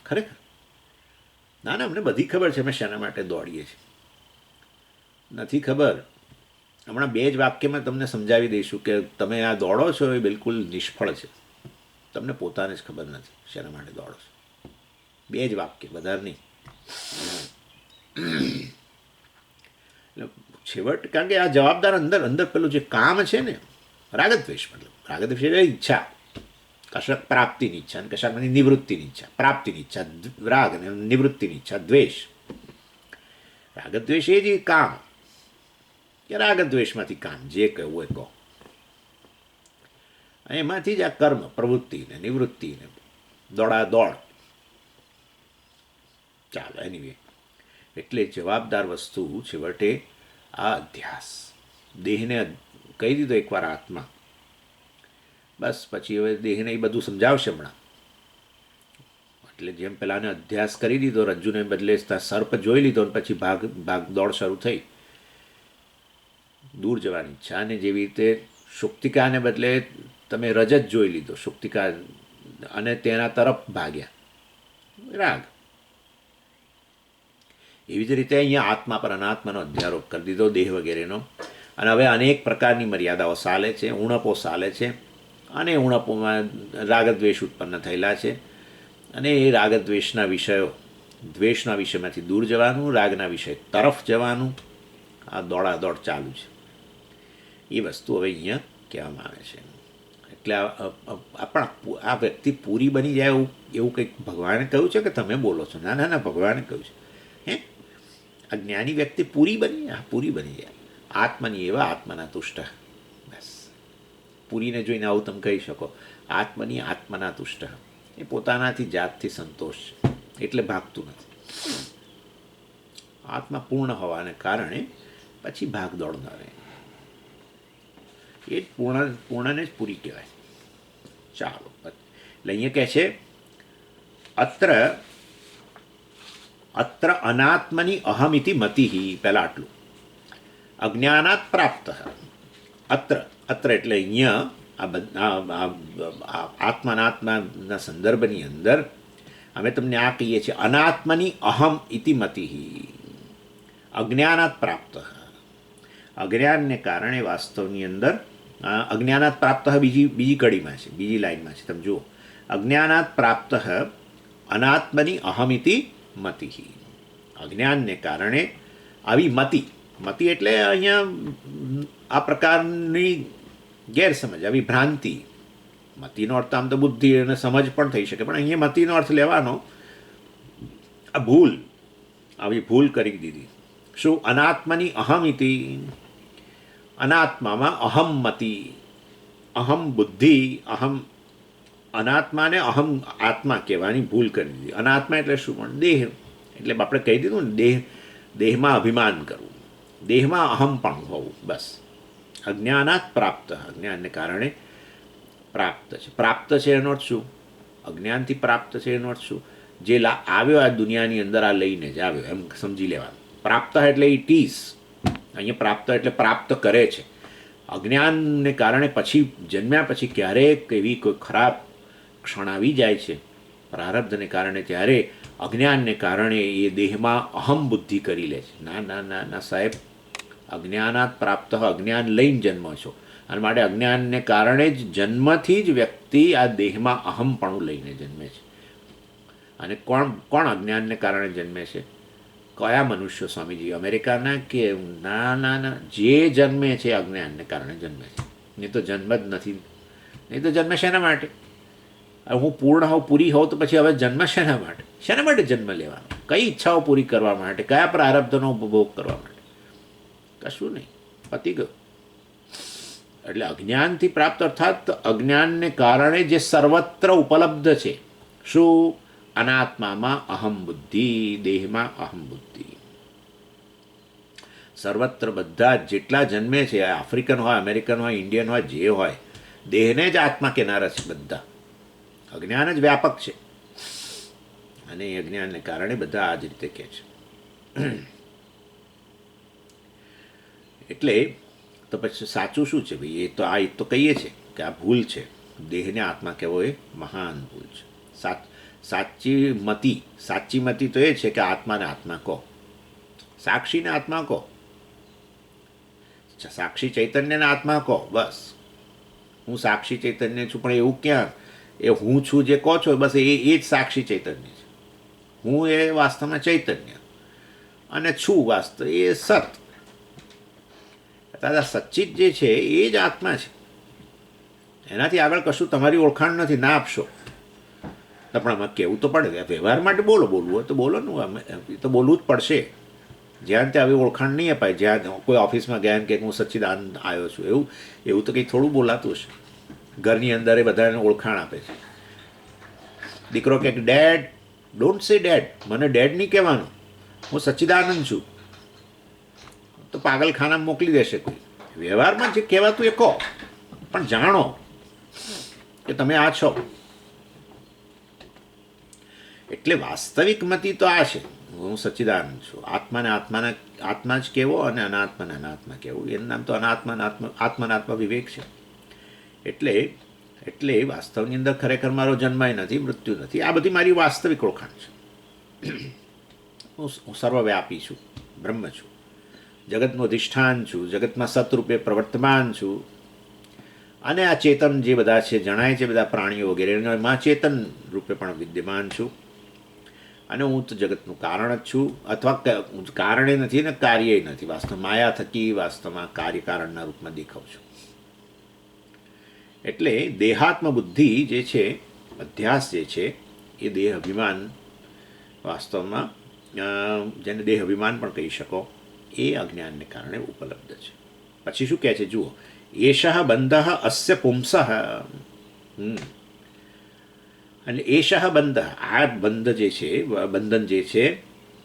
ખરેખર. ના ના, અમને બધી ખબર છે અમે શેના માટે દોડીએ છીએ. નથી ખબર. હમણાં બે જ વાક્યમાં તમને સમજાવી દઈશું કે તમે આ દોડો છો એ બિલકુલ નિષ્ફળ છે. તમને પોતાને જ ખબર નથી શેના માટે દોડો છો. બે જ વાક્ય, વધારે નહીં. છેવટ, કારણ કે આ જવાબદાર અંદર અંદર પેલું જે કામ છે ને, રાગદ્વેષ, મતલબ રાગદ્વેષ એટલે ઈચ્છા, કશાક પ્રાપ્તિની ઈચ્છા અને કશાકની નિવૃત્તિની ઈચ્છા. પ્રાપ્તિની ઈચ્છા રાગ અને નિવૃત્તિની ઈચ્છા દ્વેષ. રાગદ્વેષ એ જ કામ કે રાગદ્વેષમાંથી કામ, જે કહેવું એ કહો. અને એમાંથી જ આ કર્મ પ્રવૃત્તિને નિવૃત્તિને દોડાદોડ ચાલો. એનીવે, એટલે જવાબદાર વસ્તુ છેવટે આ અધ્યાસ. દેહને કહી દીધો એકવાર આત્મા, બસ પછી હવે દેહને એ બધું સમજાવશે હમણાં. એટલે જેમ પેલાને અધ્યાસ કરી દીધો, રજ્જુને બદલે સર્પ જોઈ લીધો અને પછી ભાગ દોડ શરૂ થઈ, દૂર જવાની ઈચ્છા. અને જેવી રીતે શુક્તિકાને બદલે તમે રજત જોઈ લીધો, શુક્તિકા, અને તેના તરફ ભાગ્યા, રાગ. એવી જ રીતે અહીંયા આત્મા પર અનાત્માનો અધ્યારોપ કરી દીધો, દેહ વગેરેનો. અને હવે અનેક પ્રકારની મર્યાદાઓ ચાલે છે, ઉણપો ચાલે છે, અને ઉણપોમાં રાગદ્વેષ ઉત્પન્ન થયેલા છે. અને એ રાગદ્વેષના વિષયો, દ્વેષના વિષયમાંથી દૂર જવાનું, રાગના વિષય તરફ જવાનું, આ દોડાદોડ ચાલુ છે. એ વસ્તુ હવે અહીંયા કહેવામાં આવે છે. એટલે આપણા આ વ્યક્તિ પૂરી બની જાય એવું કંઈક ભગવાને કહ્યું છે કે તમે બોલો છો? ના ના ના, ભગવાને કહ્યું છે. હે, આ જ્ઞાની વ્યક્તિ પૂરી બની જાય, પૂરી બની જાય. આત્મની એવા આત્મના તુષ્ટ. બસ, પૂરીને જોઈને આવું તમે કહી શકો. આત્મની આત્મના તુષ્ટ, એ પોતાનાથી જાતથી સંતોષ છે, એટલે ભાગતું નથી. આત્મા પૂર્ણ હોવાને કારણે પછી ભાગદોડ ન રહે. એ જ પૂર્ણને જ પૂરી કહેવાય. ચાલો, એટલે અહીંયા કહે છે અત્ર અત્ર અનાત્મની અહમિતિ મતિ. પહેલાં આટલું, અજ્ઞાનાત પ્રાપ્ત. અત્ર એટલે અહીંયા આત્માનાત્માના સંદર્ભની અંદર અમે તમને આ કહીએ છીએ, અનાત્મની અહમ ઇતિ મતિ, અજ્ઞાનાત પ્રાપ્ત. અજ્ઞાનને કારણે વાસ્તવની અંદર અજ્ઞાનાત પ્રાપ્ત બીજી કડીમાં છે, બીજી લાઈનમાં છે, તમે જુઓ. અજ્ઞાનાત પ્રાપ્ત અનાત્મની અહમિતિ મતિ. અજ્ઞાનને કારણે આવી મતિ એટલે અહીંયા આ પ્રકારની ગેરસમજ, આવી ભ્રાંતિ. મતિનો અર્થ આમ તો બુદ્ધિ અને સમજ પણ થઈ શકે, પણ અહીંયા મતિનો અર્થ લેવાનો આ ભૂલ, આવી ભૂલ કરી દીધી. શું? અનાત્મની અહમિતિ, અનાત્મામાં અહમ મતિ, અહમ બુદ્ધિ, અહમ અનાત્માને અહમ આત્મા કહેવાની ભૂલ કરી દીધી. અનાત્મા એટલે શું? પણ દેહ. એટલે આપણે કહી દીધું ને, દેહમાં અભિમાન કરવું, દેહમાં અહમ પણ હોવું. બસ, અજ્ઞાનાત પ્રાપ્ત, અજ્ઞાનને કારણે પ્રાપ્ત છે. પ્રાપ્ત છે એનો અર્થ શું? અજ્ઞાનથી પ્રાપ્ત છે એનો અર્થ શું? જે આવ્યો આ દુનિયાની અંદર, આ લઈને જ આવ્યો એમ સમજી લેવાનું. પ્રાપ્ત એટલે ઇટ ઇઝ. અહીંયા પ્રાપ્ત એટલે પ્રાપ્ત કરે છે. અજ્ઞાનને કારણે પછી જન્મ્યા પછી ક્યારેક એવી કોઈ ખરાબ ક્ષણ આવી જાય છે પ્રારબ્ધને કારણે, ત્યારે અજ્ઞાનને કારણે એ દેહમાં અહમ બુદ્ધિ કરી લે છે. ના ના ના ના સાહેબ, અજ્ઞાનાત પ્રાપ્ત, અજ્ઞાન લઈને જન્મ છો, અને માટે અજ્ઞાનને કારણે જ જન્મથી જ વ્યક્તિ આ દેહમાં અહમપણું લઈને જન્મે છે. અને કોણ અજ્ઞાનને કારણે જન્મે છે? કયા મનુષ્યો સ્વામીજી? અમેરિકાના કે? ના ના ના, જે જન્મે છે અજ્ઞાનને કારણે જન્મે છે. નહીં તો જન્મ જ નથી. નહીં તો જન્મે શેના માટે? હું પૂર્ણ હોઉં, પૂરી હોઉં, તો પછી હવે જન્મ શેના માટે? શેના માટે જન્મ લેવાનો? કઈ ઈચ્છાઓ પૂરી કરવા માટે? કયા પ્રારબ્ધનો ઉપભોગ કરવા માટે? કશું નહીં, પતી ગયું. એટલે અજ્ઞાનથી પ્રાપ્ત, અર્થાત અજ્ઞાનને કારણે જે સર્વત્ર ઉપલબ્ધ છે. શું? અનાત્મામાં અહમ બુદ્ધિ, દેહમાં અહમ બુદ્ધિ. સર્વત્ર બધા જેટલા જન્મે છે, આફ્રિકન હોય, અમેરિકન હોય, ઇન્ડિયન હોય, જે હોય, દેહને જ આત્મા કહેનારા છે બધા. અજ્ઞાન જ વ્યાપક છે, અને એ અજ્ઞાનને કારણે બધા આ જ રીતે કહે છે. એટલે તો પછી સાચું શું છે ભાઈ? એ તો કહીએ છીએ કે આ ભૂલ છે. દેહને આત્મા કહેવો એ મહાન ભૂલ છે. સાચી મતિ તો એ છે કે આત્માને આત્મા કહો, સાક્ષીને આત્મા કહો, સાક્ષી ચૈતન્યને આત્મા કહો. બસ, હું સાક્ષી ચૈતન્ય છું, પણ એવું ક્યાં? એ હું છું જે કહો છો, બસ એ જ સાક્ષી ચૈતન્ય છે. હું એ વાસ્તવમાં ચૈતન્ય, અને છું વાસ્તવ એ સત. દાદા સચ્ચિત જે છે એ જ આત્મા છે. એનાથી આગળ કશું તમારી ઓળખાણ નથી. ના આપશો તો પણ આમાં કહેવું તો પડે. વ્યવહાર માટે બોલવું હોય તો બોલો ને, તો બોલવું જ પડશે. જ્યાં ત્યાં આવી ઓળખાણ નહીં અપાય. જ્યાં કોઈ ઓફિસમાં ગયા કે હું સચ્ચિદાનંદ આવ્યો છું, એવું તો કંઈ થોડું બોલાતું હશે. ઘરની અંદર એ બધાને ઓળખાણ આપે છે. દીકરો કહે ડેડ, ડોન્ટ સે ડેડ, મને ડેડ નહીં કહેવાનું, હું સચ્ચિદાનંદ છું. તો પાગલખાનામાં મોકલી દેશે કોઈ. વ્યવહારમાં જે કહેવાતું એ કહો, પણ જાણો કે તમે આ છો. એટલે વાસ્તવિક મતિ તો આ છે, હું સચ્ચિદાનંદ છું. આત્માને આત્મા જ કહેવો અને અનાત્માને અનાત્મા કહેવું, એનું નામ તો આત્માનાત્મા વિવેક છે. એટલે વાસ્તવની અંદર ખરેખર મારો જન્માય નથી, મૃત્યુ નથી. આ બધી મારી વાસ્તવિક ઓળખાણ છે. હું સર્વવ્યાપી છું, બ્રહ્મ છું, જગતનું અધિષ્ઠાન છું, જગતમાં સતરૂપે પ્રવર્તમાન છું. અને આ ચેતન જે બધા છે, જણાય છે બધા પ્રાણીઓ વગેરે, એમાં ચેતન રૂપે પણ વિદ્યમાન છું. અને હું તો જગતનું કારણ જ છું, અથવા કારણે નથી ને કાર્ય નથી. વાસ્તવ માયા થકી વાસ્તવમાં કાર્યકારણના રૂપમાં દેખાવ છું. એટલે દેહાત્મ બુદ્ધિ જે છે, અધ્યાસ જે છે, એ દેહ અભિમાન વાસ્તવમાં, જેને દેહ અભિમાન પણ કહી શકો, એ અજ્ઞાનને કારણે ઉપલબ્ધ છે. પછી શું કહે છે જુઓ, એષઃ બંધ અસ્ય પુંસઃ. અને એષઃ બંધ, આ બંધ જે છે, બંધન જે છે,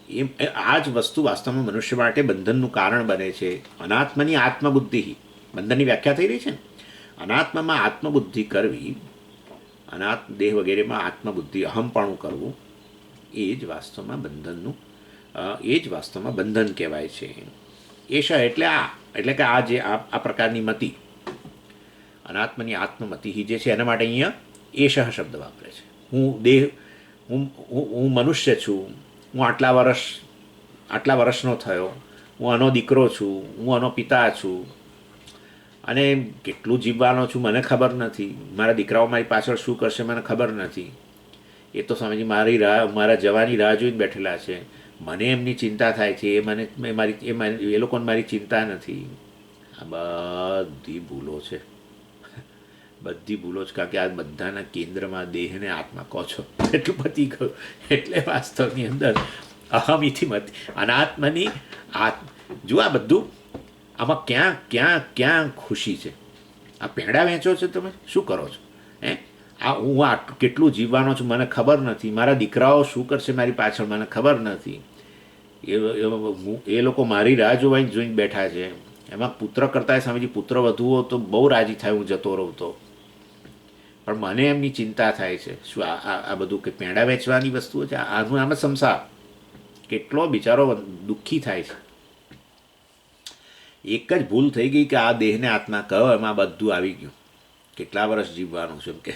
એ આ જ વસ્તુ વાસ્તવમાં મનુષ્ય માટે બંધનનું કારણ બને છે. અનાત્મની આત્મબુદ્ધિ, બંધનની વ્યાખ્યા થઈ રહી છે ને. અનાત્મામાં આત્મબુદ્ધિ કરવી, અનાત્મ દેહ વગેરેમાં આત્મબુદ્ધિ, અહમપણું કરવું, એ જ વાસ્તવમાં બંધનનું, એ જ વાસ્તવમાં બંધન કહેવાય છે. એષ એટલે આ, એટલે કે આ જે આ પ્રકારની મતિ, અનાત્મની આત્મમતિ જે છે, એના માટે અહીંયા એષ શબ્દ વાપરે છે. હું મનુષ્ય છું, હું આટલા વર્ષનો થયો, હું આનો દીકરો છું, હું આનો પિતા છું, અને કેટલું જીવવાનો છું મને ખબર નથી, મારા દીકરાઓ મારી પાછળ શું કરશે મને ખબર નથી. એ તો સ્વામીજી મારા જવાની રાહ જોઈને બેઠેલા છે, મને એમની ચિંતા થાય છે, એ લોકોને મારી ચિંતા નથી. આ બધી ભૂલો છે, બધી ભૂલો જ. કારણ કે આ બધાના કેન્દ્રમાં દેહને આત્મા કહો છો, એટલું પતી ગયું. એટલે વાસ્તવની અંદર અહમિથી મત અનાત્માની જો આ બધું આમાં ક્યાં ખુશી છે? આ પેંડા વેચો છો તમે, શું કરો છો? હું કેટલું જીવવાનો છું મને ખબર નથી, મારા દીકરાઓ શું કરશે મારી પાછળ મને ખબર નથી. એ લોકો મારી રાહ જોઈને બેઠા છે. એમાં પુત્ર કરતા સ્વામીજી પુત્ર વધુઓ તો બહુ રાજી થાય હું જતો રહું તો, પણ મને એમની ચિંતા થાય છે. શું આ બધું કે પેંડા વેચવાની વસ્તુઓ છે? આનું આમ સંસાર કેટલો બિચારો દુઃખી થાય છે. એક જ ભૂલ થઈ ગઈ કે આ દેહને આત્મા કહો, એમાં બધું આવી ગયું. કેટલા વર્ષ જીવવાનું છે એમ કે,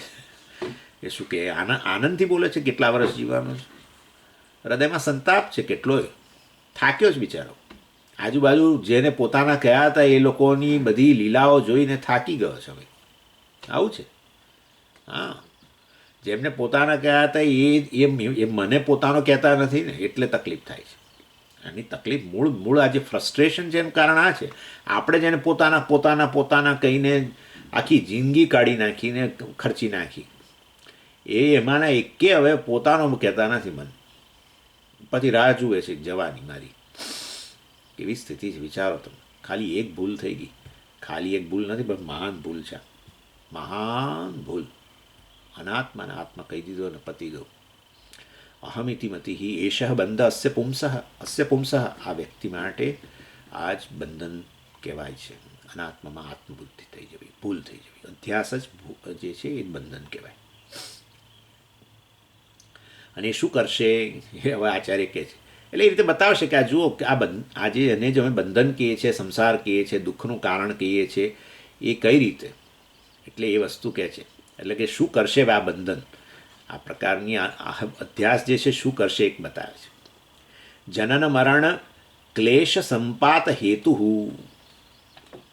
એ શું કે આનંદથી બોલે છે કેટલા વર્ષ જીવવાનું છે. હૃદયમાં સંતાપ છે કેટલોય, થાક્યો જ બિચારો. આજુબાજુ જેને પોતાના કયા હતા એ લોકોની બધી લીલાઓ જોઈને થાકી ગયો છે ભાઈ. આવું છે. હા, જેમને પોતાના કયા હતા એ મને પોતાનો કહેતા નથી ને, એટલે તકલીફ થાય છે. આની તકલીફ મૂળ આ જે ફ્રસ્ટ્રેશન છે એનું કારણ આ છે. આપણે જેને પોતાના કહીને આખી જિંદગી કાઢી નાખીને ખર્ચી નાખી, એમાંના એકે હવે પોતાનો કહેતા નથી મન, પછી રાહ જુએ છે જવાની મારી. એવી સ્થિતિ છે. વિચારો તમે, ખાલી એક ભૂલ થઈ ગઈ. ખાલી એક ભૂલ નથી, પણ મહાન ભૂલ છે, મહાન ભૂલ. અનાત્માને આત્મા કહી દીધો અને પતી ગયો. અહમિતિ મતિ એષ બંધ અસ્ય પુંસઃ. આ વ્યક્તિ માટે આ જ બંધન કહેવાય છે. અનાત્મામાં આત્મબુદ્ધિ થઈ જવી, ભૂલ થઈ જવી, અધ્યાસ જ જે છે એ બંધન કહેવાય. અને શું કરશે એ હવે આચાર્ય કહે છે. એટલે એ રીતે બતાવશે કે આ જુઓ કે આજે એને જે અમે બંધન કહીએ છીએ, સંસાર કહીએ છીએ, દુઃખનું કારણ કહીએ છીએ, એ કઈ રીતે, એટલે એ વસ્તુ કહે છે. એટલે કે શું કરશે આ બંધન, આ પ્રકારની અધ્યાસ જે છે શું કરશે એક બતાવે છે. જનન મરણ ક્લેશ સંપાત હેતુ.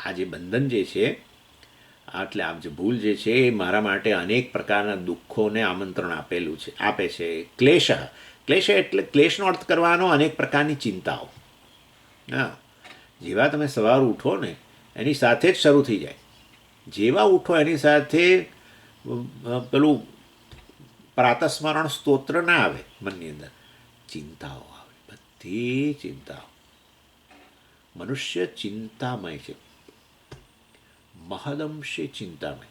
આ જે બંધન જે છે, એટલે આ જે ભૂલ જે છે એ મારા માટે અનેક પ્રકારના દુઃખોને આમંત્રણ આપે છે. ક્લેશ એટલે ક્લેશનો અર્થ કરવાનો અનેક પ્રકારની ચિંતાઓ. હા, જેવા તમે સવાર ઉઠો ને એની સાથે જ શરૂ થઈ જાય. જેવા ઉઠો એની સાથે પેલું પ્રાતસ્મરણ સ્તોત્ર ના આવે મનની અંદર, ચિંતાઓ આવે, બધી ચિંતાઓ. મનુષ્ય ચિંતામય છે, મહદંશે ચિંતામય.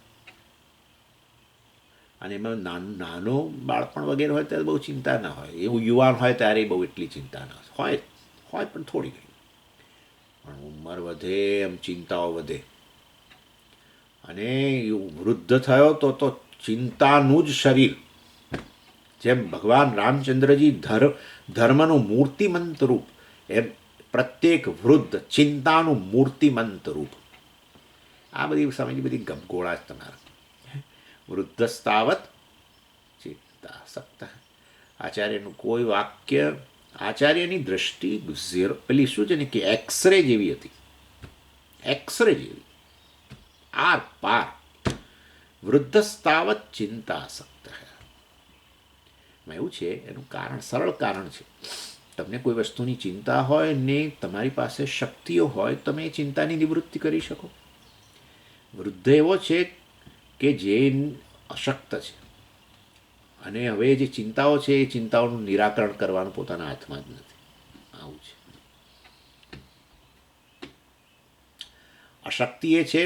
અને એમાં નાનો બાળપણ વગેરે હોય ત્યારે બહુ ચિંતા ના હોય, એવું યુવાન હોય ત્યારે બહુ એટલી ચિંતા ના હોય, હોય પણ થોડી ઘણી. પણ ઉંમર વધે એમ ચિંતાઓ વધે, અને વૃદ્ધ થયો તો ચિંતાનું જ શરીર. જેમ ભગવાન રામચંદ્રજી ધર્મનું મૂર્તિમંત રૂપ, એમ પ્રત્યેક વૃદ્ધ ચિંતાનું મૂર્તિમંત રૂપ. આ બધી સમયની બધી ગમગોળા જ તમારા. વૃદ્ધસ્તાવત ચિંતા સક્ત. આચાર્યનું કોઈ વાક્ય, આચાર્યની દ્રષ્ટિ ઝીરો, પેલી શું છે ને કે એક્સરે જેવી હતી, એક્સરે જેવી, આર પાર. વૃદ્ધસ્તાવત ચિંતાસક્ત. એવું છે, એનું કારણ સરળ કારણ છે. તમને કોઈ વસ્તુની ચિંતા હોય ને તમારી પાસે શક્તિઓ હોય, તમે એ ચિંતાની નિવૃત્તિ કરી શકો. વૃદ્ધ એવો છે કે જે અશક્ત છે, અને હવે જે ચિંતાઓ છે એ ચિંતાઓનું નિરાકરણ કરવાનું પોતાના હાથમાં જ નથી. આવું છે. અશક્તિ એ છે,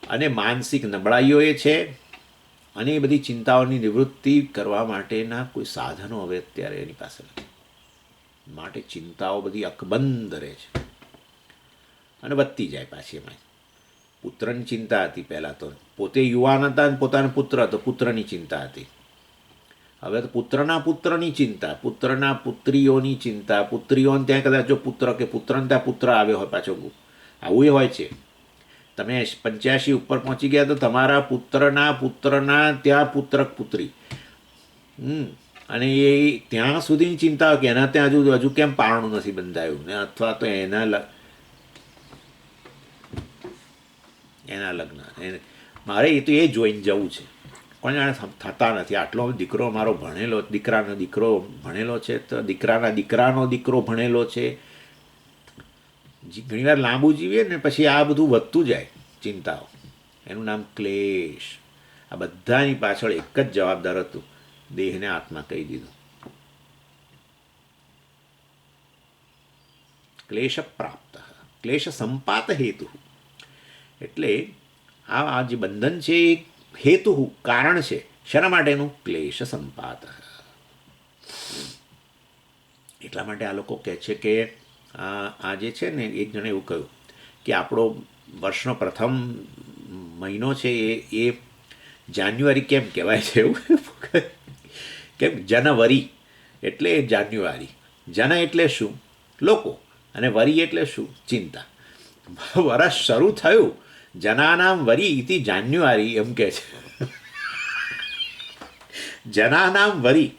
અને માનસિક નબળાઈઓ એ છે, અને એ બધી ચિંતાઓની નિવૃત્તિ કરવા માટેના કોઈ સાધનો હવે અત્યારે એની પાસે નથી. માટે ચિંતાઓ બધી અકબંધ રહે છે, અને વધતી જાય પાછી. એમાં પુત્રની ચિંતા હતી પહેલાં, તો પોતે યુવાન હતા અને પોતાનો પુત્ર હતો, પુત્રની ચિંતા હતી. હવે તો પુત્રની ચિંતા, પુત્રના પુત્રીઓની ચિંતા, પુત્રીઓને ત્યાં કદાચ જો પુત્ર કે પુત્રને ત્યાં પુત્ર આવ્યો હોય પાછો, આવું એ હોય છે. તમે 85 ઉપર પહોંચી ગયા તો તમારા પુત્રના ત્યાં પુત્ર પુત્રી, અને એ ત્યાં સુધીની ચિંતા કે એના ત્યાં હજુ કેમ પારણું નથી બંધાયું ને, અથવા તો એના લગ્ન. મારે એ તો એ જોઈને જવું છે. કોણ જાણે થતા નથી. આટલો દીકરો મારો ભણેલો, દીકરાનો દીકરો ભણેલો છે, તો દીકરાના દીકરાનો દીકરો ભણેલો છે. ઘણીવાર લાંબુ જીવીએ ને પછી આ બધું વધતું જાય ચિંતાઓ. એનું નામ ક્લેશ. આ બધાની પાછળ એક જ જવાબદાર હતું, દેહને આત્મા કહી દીધું. ક્લેશ પ્રાપ્ત, ક્લેશ સંપાત હેતુ. એટલે આ જે બંધન છે એ હેતુ કારણ છે. શેના માટેનું? ક્લેશ સંપાત. એટલા માટે આ લોકો કહે છે કે આ જે છે ને, એક જણે એવું કહ્યું કે આપણો વર્ષનો પ્રથમ મહિનો છે એ જાન્યુઆરી કેમ કહેવાય છે, એવું કેમ? જનવરી એટલે જાન્યુઆરી. જન એટલે શું? લોકો, અને વરી એટલે શું? ચિંતા. વર્ષ શરૂ થયું, જનાનામ વરી ઇતિ જાન્યુઆરી, એમ કે છે. જનાનામ વરી,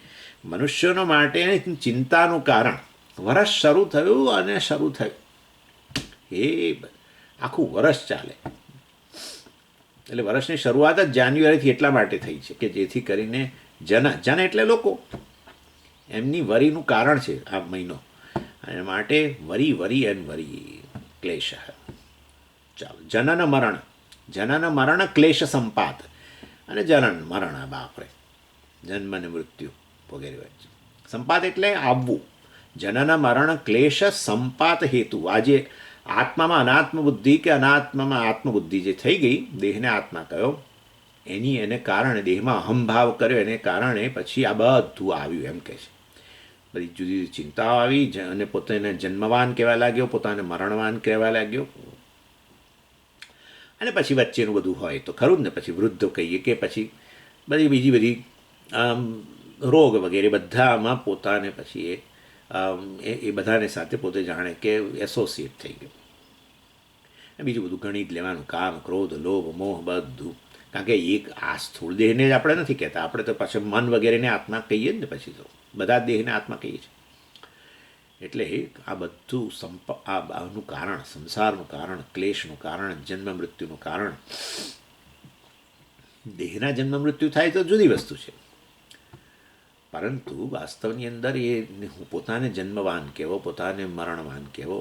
મનુષ્યોનો માટે ચિંતાનું કારણ. વર્ષ શરૂ થયું અને શરૂ થયું, એ આખું વર્ષ ચાલે. એટલે વર્ષની શરૂઆત જ જાન્યુઆરીથી એટલા માટે થઈ છે કે જેથી કરીને જન એટલે લોકો, એમની વરીનું કારણ છે આ મહિનો. અને માટે વરી એન વરી ક્લેશ. ચાલો, જનન મરણ ક્લેશ સંપાત. અને જનન મરણ, બાપરે, જન્મ અને મૃત્યુ વગેરે. સંપાત એટલે આવવું. જનન મરણ ક્લેશ સંપાત હેતુ. આજે આત્મામાં અનાત્મ બુદ્ધિ કે અનાત્મામાં આત્મબુદ્ધિ જે થઈ ગઈ, દેહને આત્મા કહ્યો, એને કારણે, દેહમાં અહંભાવ કર્યો એને કારણે પછી આ બધું આવ્યું, એમ કહે છે. બધી જુદી જુદી ચિંતાઓ આવી, અને પોતાને જન્મવાન કહેવા લાગ્યો, પોતાને મરણવાન કહેવા લાગ્યો. અને પછી વચ્ચેનું બધું હોય તો ખરું જ ને. પછી વૃદ્ધ કહીએ કે પછી બીજી બધી રોગ વગેરે બધામાં પોતાને પછી એ બધાને સાથે પોતે જાણે કે એસોસિએટ થઈ ગયું. બીજું બધું ગણિત લેવાનું, કામ, ક્રોધ, લોભ, મોહ, બધું. કારણ કે એક આ સ્થૂળ દેહને જ આપણે નથી કહેતા, આપણે તો પાછળ મન વગેરેને આત્મા કહીએ જ ને. પછી તો બધા દેહને આત્મા કહીએ છીએ. એટલે આ બધું આનું કારણ, સંસારનું કારણ, ક્લેશનું કારણ, જન્મ મૃત્યુનું કારણ. દેહના જન્મ મૃત્યુ થાય તો જુદી વસ્તુ છે, પરંતુ વાસ્તવની અંદર એ પોતાને જન્મવાન કહેવો, પોતાને મરણવાન કહેવો,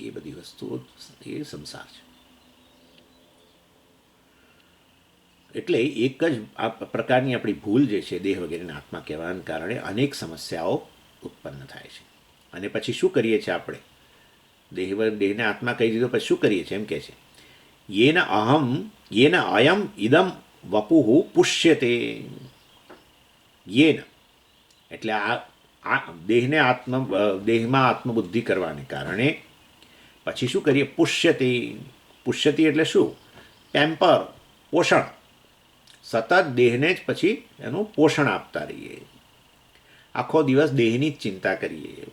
એ બધી વસ્તુઓ એ સંસાર છે. એટલે એક જ આ પ્રકારની આપણી ભૂલ જે છે, દેહ વગેરેને આત્મા કહેવાના કારણે અનેક સમસ્યાઓ ઉત્પન્ન થાય છે. અને પછી શું કરીએ છીએ આપણે? દેહને આત્મા કહી દીધો પછી શું કરીએ છીએ? એમ કહે છે, યેન અયમ ઇદમ વપુહુ પુષ્યતે યેન, એટલે આ દેહને દેહમાં આત્મબુદ્ધિ કરવાને કારણે પછી શું કરીએ? પુષ્યતિ. પુષ્યતિ એટલે શું? પેમ્પર, પોષણ. સતત દેહને જ પછી એનું પોષણ આપતા રહીએ, આખો દિવસ દેહની જ ચિંતા કરીએ.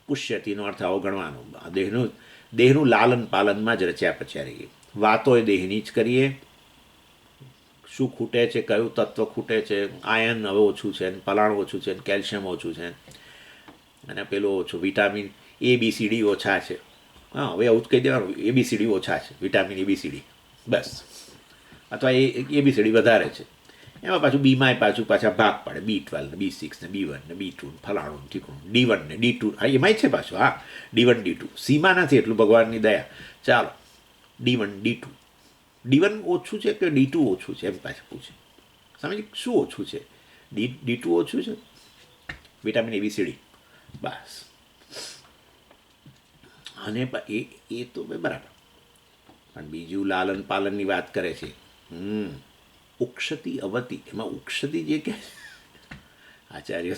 પુષ્યતિનો અર્થ આવો ગણવાનો. દેહનું લાલન પાલનમાં જ રચ્યા પચ્યા રહીએ. વાતો એ દેહની જ કરીએ. શું ખૂટે છે, કયું તત્વ ખૂટે છે, આયન હવે ઓછું છે, પલાણ ઓછું છે, કેલ્શિયમ ઓછું છે, અને પેલું ઓછું, વિટામિન ABCD ઓછા છે. હા, હવે આવું જ કહી દેવાનું, ABCD ઓછા છે, વિટામિન ABCD બસ. અથવા ABCD વધારે છે. એમાં પાછું બીમાં પાછા ભાગ પડે, B12 ને B6 ને B1 ને B2 ને ફલાણું ઠીકણું, D1 ને D2. હા, એમાંય છે પાછું. હા, D1 D2 સીમાં નથી, એટલું ભગવાનની દયા. ચાલો, D1 D2. D1 ઓછું છે કે D2 ઓછું છે, એમ પાછું પૂછે. સમજી શું ઓછું છે? D2 ઓછું છે, વિટામિન ABCD બસ. અને એ તો બરાબર, પણ બીજું લાલન પાલનની વાત કરે છે. ઉક્ષતિ અવતિ, એમાં ઉક્ષતિ જે કે આચાર્ય,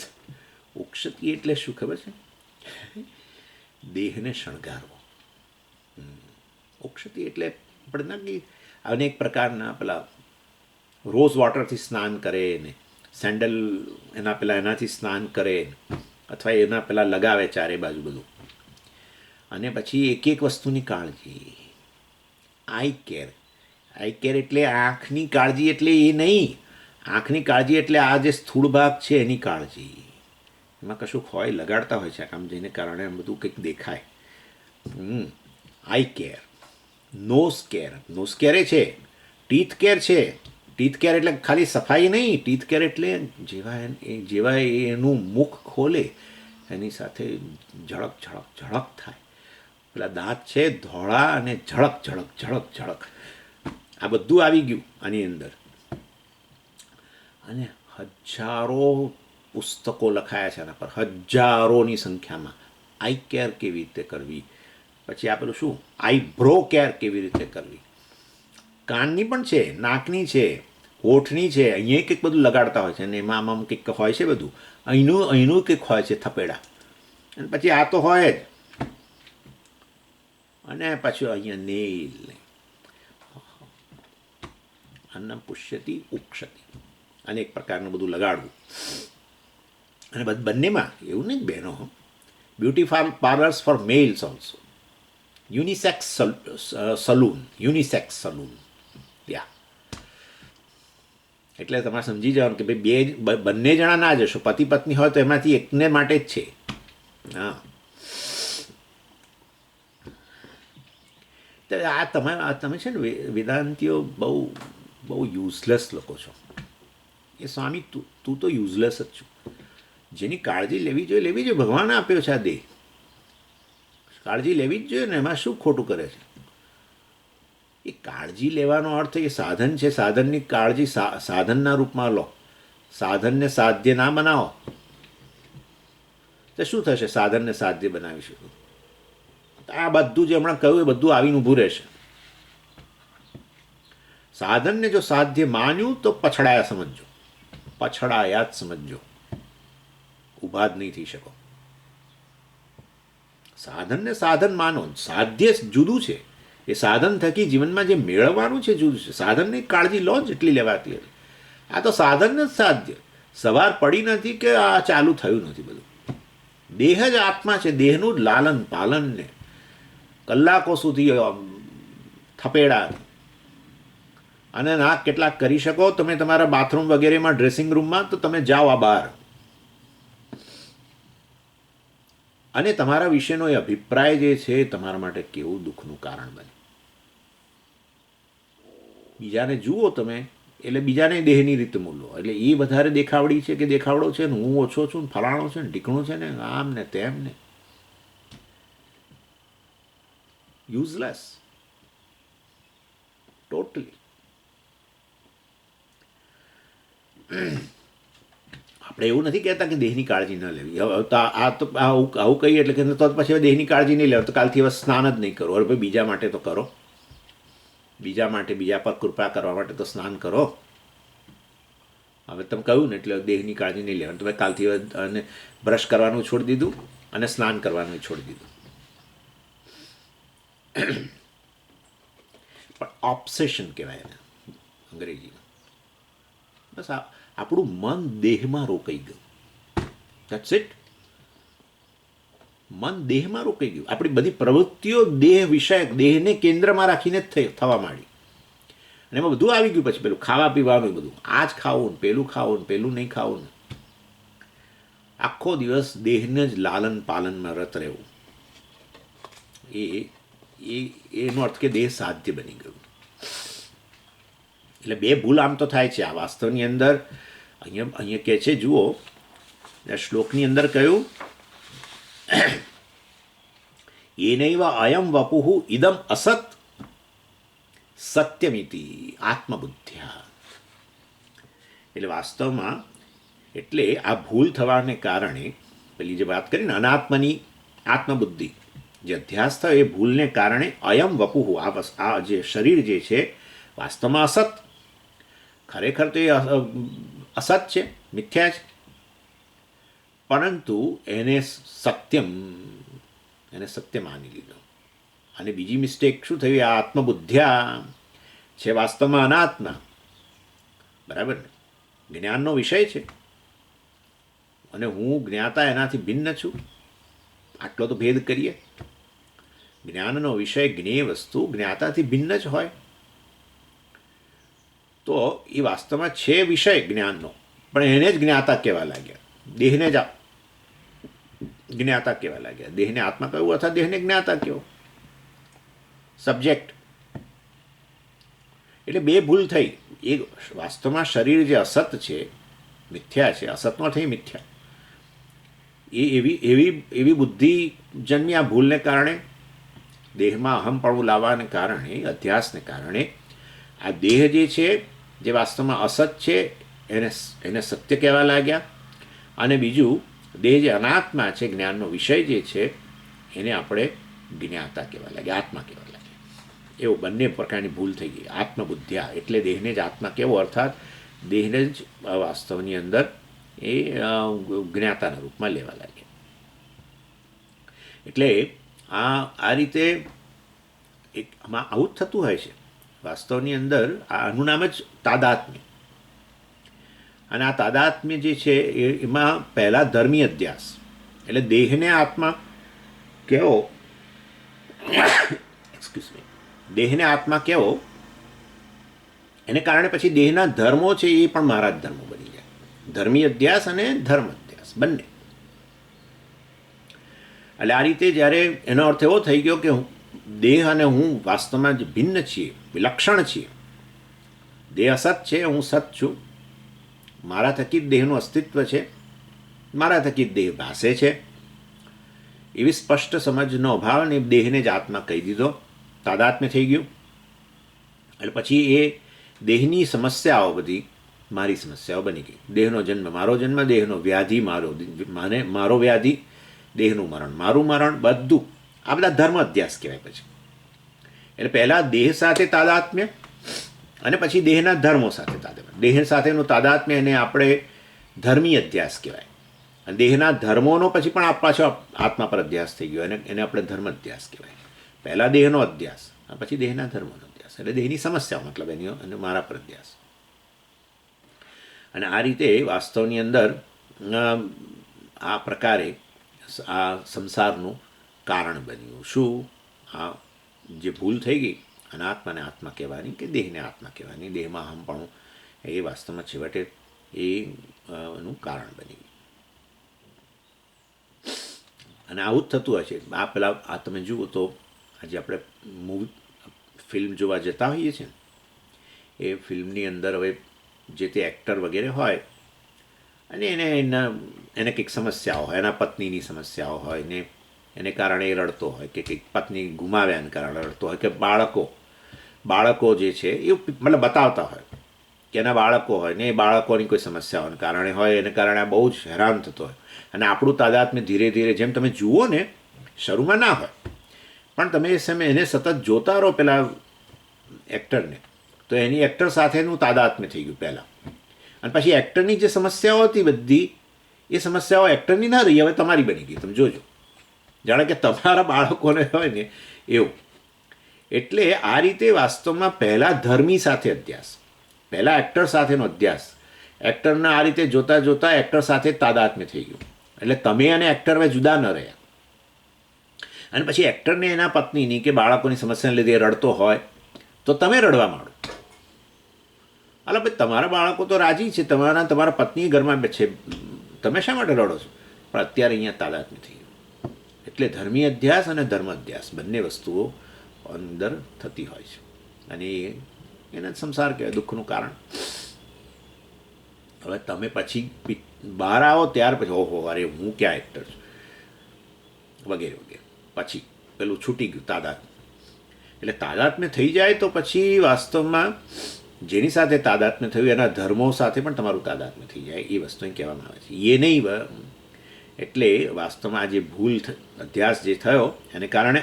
ઉક્ષતિ એટલે શું ખબર છે? દેહને શણગારવો. ઉક્ષતિ એટલે આપણે ના કે અનેક પ્રકારના પેલા રોઝ વોટરથી સ્નાન કરે ને, સેન્ડલ એનાથી સ્નાન કરે, અથવા એના પેલા લગાવે ચારે બાજુ બધું, અને પછી એક એક વસ્તુની કાળજી. આઈ કેર. આઈ કેર એટલે આંખની કાળજી, એટલે એ નહીં. આંખની કાળજી એટલે આ જે સ્થૂળ ભાગ છે એની કાળજી. એમાં કશુંક હોય, લગાડતા હોય છે આમ, જેને કારણે આમ બધું કંઈક દેખાય. Eye care. Nose care. Nose કેરે છે. ટીથ કેર છે. ટીથ કેર એટલે ખાલી સફાઈ નહીં. ટીથ કેર એટલે જેવા એનું મુખ ખોલે એની સાથે ઝળક ઝળક ઝળક થાય. પેલા દાંત છે ધોળા અને ઝળક ઝળક ઝળક ઝળક, આ બધું આવી ગયું આની અંદર. અને હજારો પુસ્તકો લખાયા છે આના પર, હજારોની સંખ્યામાં. આઈ કેર કેવી રીતે કરવી, પછી આ પેલું શું, આઈબ્રો કેર કેવી રીતે કરવી. કાનની પણ છે, નાકની છે, હોઠની છે, અહીંયા કંઈક બધું લગાડતા હોય છે, અને એમાં આમાં કંઈક હોય છે બધું. અહીંનું કંઈક હોય છે થપેડા, અને પછી આ તો હોય જ. અને પાછું અહીંયા નેલ. અન્નમ પુષ્યતિ ઉક્ષતિ, અનેક પ્રકારનું બધું લગાડવું. અને બંનેમાં એવું નહીં બહેનો, beauty parlours for males also, unisex salon યા. એટલે તમારે સમજી જવાનું કે ભાઈ બંને જણા ના જશો. પતિ પત્ની હોય તો એમાંથી એકને માટે જ છે. હા, તમે છે ને વેદાંતિઓ બહુ યુઝલેસ લોકો છો. એ સ્વામી તું તો યુઝલેસ જ છું. જેની કાળજી લેવી જોઈએ ભગવાને આપ્યો છે આ દેહ, કાળજી લેવી જ જોઈએ ને. એમાં શું ખોટું કરે છે? એ કાળજી લેવાનો અર્થ એ સાધન છે, સાધનની કાળજી સાધનના રૂપમાં લો. સાધનને સાધ્ય ના બનાવો તો શું થશે? સાધનને સાધ્ય બનાવીશું. આ બધું જે હમણાં કહ્યું એ બધું આવીને ઊભું રહેશે. સાધનને જો સાધ્ય માન્યું તો પછડાયા સમજો, પછડાયા જ સમજો, ઊભા જ નહીં થઈ શકો. સાધનને સાધન માનો, સાધ્ય જુદું છે. એ સાધન થકી જીવનમાં જે મેળવવાનું છે જુદું છે. સાધનની કાળજી લો જેટલી લેવાતી હતી. આ તો સાધન જ સાધ્ય. સવાર પડી નથી કે આ ચાલુ થયું નથી બધું. દેહ જ આત્મા છે. દેહનું જ લાલન પાલન ને કલાકો સુધી થપેડા, અને ના કેટલાક કરી શકો તમે તમારા બાથરૂમ વગેરેમાં, ડ્રેસિંગ રૂમમાં, તો તમે જાઓ આ બહાર, અને તમારા વિશેનો એ અભિપ્રાય જે છે તમારા માટે કેવું દુઃખનું કારણ બને. બીજાને જુઓ તમે, એટલે બીજાને દેહની રીતે મૂલો. એટલે એ વધારે દેખાવડી છે કે દેખાવડો છે ને, હું ઓછો છું ને, ફલાણો છે ને, ઢીકણું છે ને, આમ ને તેમ ને. Useless totally. આપણે એવું નથી કહેતા કે દેહની કાળજી ન લેવી. આવું કહીએ એટલે કે તો પછી દેહની કાળજી નહીં લેવા, તો કાલથી હવે સ્નાન જ નહીં કરો. હવે બીજા માટે તો કરો. બીજા માટે, બીજા પર કૃપા કરવા માટે તો સ્નાન કરો. હવે તમે કહ્યું ને એટલે દેહની કાળજી નહીં લેવાની. તમે કાલથી અને બ્રશ કરવાનું છોડી દીધું અને સ્નાન કરવાનું છોડી દીધું. પણ ઓબ્સેશન કહેવાય એને અંગ્રેજીમાં. બસ આપણું મન દેહમાં રોકાઈ ગયું. That's it. મન દેહમાં રોકાઈ ગયું. આપણી બધી પ્રવૃત્તિઓ દેહ વિષયક, દેહને કેન્દ્રમાં રાખીને જ થવા માંડી. અને એમાં બધું આવી ગયું. પછી પેલું ખાવા પીવાનું બધું, આ જ ખાવું ને પેલું ખાવું ને પેલું નહીં ખાવું ને આખો દિવસ દેહને જ લાલન પાલનમાં રત રહેવું. એનો અર્થ કે દેહ સાધ્ય બની ગયું. એટલે બે ભૂલ આમ તો થાય છે આ વાસ્તવની અંદર. અહીંયા કહે છે, જુઓ શ્લોકની અંદર કહ્યું, એનૈવ અયમ વપુઃ ઇદમ અસત સત્યમિતિ આત્મબુદ્ધ્યા. એટલે વાસ્તવમાં એટલે આ ભૂલ થવાને કારણે પેલી જે વાત કરી ને અનાત્મની આત્મબુદ્ધિ જે અધ્યાસ થયો એ ભૂલને કારણે અયમ વપુઃ આ જે શરીર જે છે વાસ્તવમાં અસત, ખરેખર તો એ અસત છે, મિથ્યા છે. પરંતુ એને સત્ય માની લીધો. અને બીજી મિસ્ટેક શું થયું? આ આત્મબુદ્ધ્યા છે વાસ્તવમાં અનાત્મા. બરાબર ને? જ્ઞાનનો વિષય છે અને હું જ્ઞાતા એનાથી ભિન્ન છું. આટલો તો ભેદ કરીએ. જ્ઞાનનો વિષય, જ્ઞેય વસ્તુ જ્ઞાતાથી ભિન્ન જ હોય તો એ વાસ્તવમાં છે વિષય જ્ઞાનનો, પણ એને જ જ્ઞાતા કહેવા લાગ્યા. દેહને જ જ્ઞાતા કહેવા લાગ્યા. દેહને આત્મા કહેવું અથવા દેહને જ્ઞાતા કહેવું, સબ્જેક્ટ. એટલે બે ભૂલ થઈ. એ વાસ્તવમાં શરીર જે અસત છે, મિથ્યા છે, અસતમાં થઈ મિથ્યા. એ એવી બુદ્ધિ જન્મી આ ભૂલને કારણે, દેહમાં અહમપણું લાવવાને કારણે, અધ્યાસને કારણે આ દેહ જે છે જે વાસ્તવમાં અસત છે એને સત્ય કહેવા લાગ્યા. અને બીજું દેહ જે અનાત્મા છે, જ્ઞાનનો વિષય જે છે એને આપણે જ્ઞાતા કહેવા લાગ્યા, આત્મા કહેવા લાગ્યા. એવું બંને પ્રકારની ભૂલ થઈ ગઈ. આત્મબુદ્ધ્યા એટલે દેહને જ આત્મા કહેવો, અર્થાત દેહને જ વાસ્તવની અંદર એ જ્ઞાતાના રૂપમાં લેવા લાગ્યા. એટલે આ રીતે આમાં આવું જ થતું હોય છે વાસ્તવની અંદર. આનું નામ જ તાદાત્મ્ય. અને આ તાદાત્મ્ય જે છે એમાં પહેલાં ધર્મી અધ્યાસ, એટલે દેહને આત્મા કહેવો, એક્સક્યુઝ મી, દેહને આત્મા કહેવો, એને કારણે પછી દેહના ધર્મો છે એ પણ મારા જ ધર્મો બની જાય. ધર્મી અધ્યાસ અને ધર્મ અધ્યાસ બંને. એટલે આ રીતે જ્યારે એનો અર્થ એવો થઈ ગયો કે દેહ અને હું વાસ્તવમાં જ ભિન્ન છીએ, વિલક્ષણ છીએ. દેહ અસત છે, હું સત છું. મારા થકી જ દેહનું અસ્તિત્વ છે, મારા થકી જ દેહ ભાસે છે. એવી સ્પષ્ટ સમજનો અભાવ ને દેહને જ આત્મા કહી દીધો, તાદાત્મ્ય થઈ ગયું. એટલે પછી એ દેહની સમસ્યાઓ બધી મારી સમસ્યાઓ બની ગઈ. દેહનો જન્મ મારો જન્મ, દેહનો વ્યાધિ મારો વ્યાધિ, દેહનું મરણ મારું મરણ, બધું આ બધા ધર્મ અધ્યાસ કહેવાય. પછી એટલે પહેલાં દેહ સાથે તાદાત્મ્ય અને પછી દેહના ધર્મો સાથે તાદાત્મ્ય. દેહ સાથેનું તાદાત્મ્ય એને આપણે ધર્મી અધ્યાસ કહેવાય. અને દેહના ધર્મોનો પછી પણ પાછો આત્મા પર અધ્યાસ થઈ ગયો, એને આપણે ધર્મ અધ્યાસ કહેવાય. પહેલાં દેહનો અધ્યાસ, પછી દેહના ધર્મોનો અધ્યાસ, એટલે દેહની સમસ્યાઓ મતલબ એની અને મારા પર અધ્યાસ. અને આ રીતે વાસ્તવની અંદર આ પ્રકારે આ સંસારનું કારણ બન્યું. શું? આ જે ભૂલ થઈ ગઈ અનાત્માને આત્મા કહેવાની કે દેહને આત્મા કહેવાની, દેહમાં અહમપણું, એ વાસ્તવમાં છેવટે એનું કારણ બની ગયું. અને આવું જ થતું હોય છે. આ તમે જુઓ તો આજે આપણે ફિલ્મ જોવા જતા હોઈએ છીએ, એ ફિલ્મની અંદર હવે જે તે એક્ટર વગેરે હોય અને એને કંઈક સમસ્યાઓ હોય, એના પત્નીની સમસ્યાઓ હોય ને એને કારણે એ રડતો હોય, કે કંઈક પત્ની ગુમાવ્યાને કારણે રડતો હોય, કે બાળકો જે છે એ મતલબ બતાવતા હોય કે એના બાળકો હોય ને એ બાળકોની કોઈ સમસ્યાઓને કારણે હોય, એને કારણે આ બહુ જ હેરાન થતો હોય. અને આપણું તાદાત્મ્ય ધીરે ધીરે જેમ તમે જુઓ ને, શરૂમાં ના હોય પણ તમે એ સમયે એને સતત જોતા રહો, પેલા એક્ટરને, તો એની એક્ટર સાથેનું તાદાત્મ્ય થઈ ગયું પહેલાં. અને પછી એક્ટરની જે સમસ્યાઓ હતી બધી, એ સમસ્યાઓ એક્ટરની ના રહી, હવે તમારી બની ગઈ. તમે જોજો, જાણે કે તમારા બાળકોને હોય ને એવું. એટલે આ રીતે વાસ્તવમાં પહેલાં ધર્મી સાથે અધ્યાસ, પહેલાં એક્ટર સાથેનો અધ્યાસ, એક્ટરના આ રીતે જોતાં જોતાં એક્ટર સાથે તાદાત્મ્ય થઈ ગયું. એટલે તમે અને એક્ટર હવે જુદા ન રહ્યા. અને પછી એક્ટરને એના પત્નીની કે બાળકોની સમસ્યાને લીધે રડતો હોય તો તમે રડવા માંડો. અલા ભાઈ, તમારા બાળકો તો રાજી છે, તમારા પત્ની ઘરમાં છે, તમે શા માટે રડો છો? પણ અત્યારે અહીંયા તાદાત્મ્ય થઈ ગયું. એટલે ધર્મી અધ્યાસ અને ધર્મ અધ્યાસ બંને વસ્તુઓ અંદર થતી હોય છે. અને એને સંસાર કહેવાય, દુઃખનું કારણ. હવે તમે પછી બહાર આવો ત્યાર પછી ઓહો, અરે હું ક્યાં એક્ટર છું વગેરે વગેરે, પછી પેલું છૂટી ગયું તાદાત્મ્ય. એટલે તાદાત્મ્ય થઈ જાય તો પછી વાસ્તવમાં જેની સાથે તાદાત્મ્ય થયું એના ધર્મો સાથે પણ તમારું તાદાત્મ્ય થઈ જાય, એ વસ્તુ કહેવામાં આવે છે. એ નહીં. એટલે વાસ્તવમાં આ જે ભૂલ અધ્યાસ જે થયો એને કારણે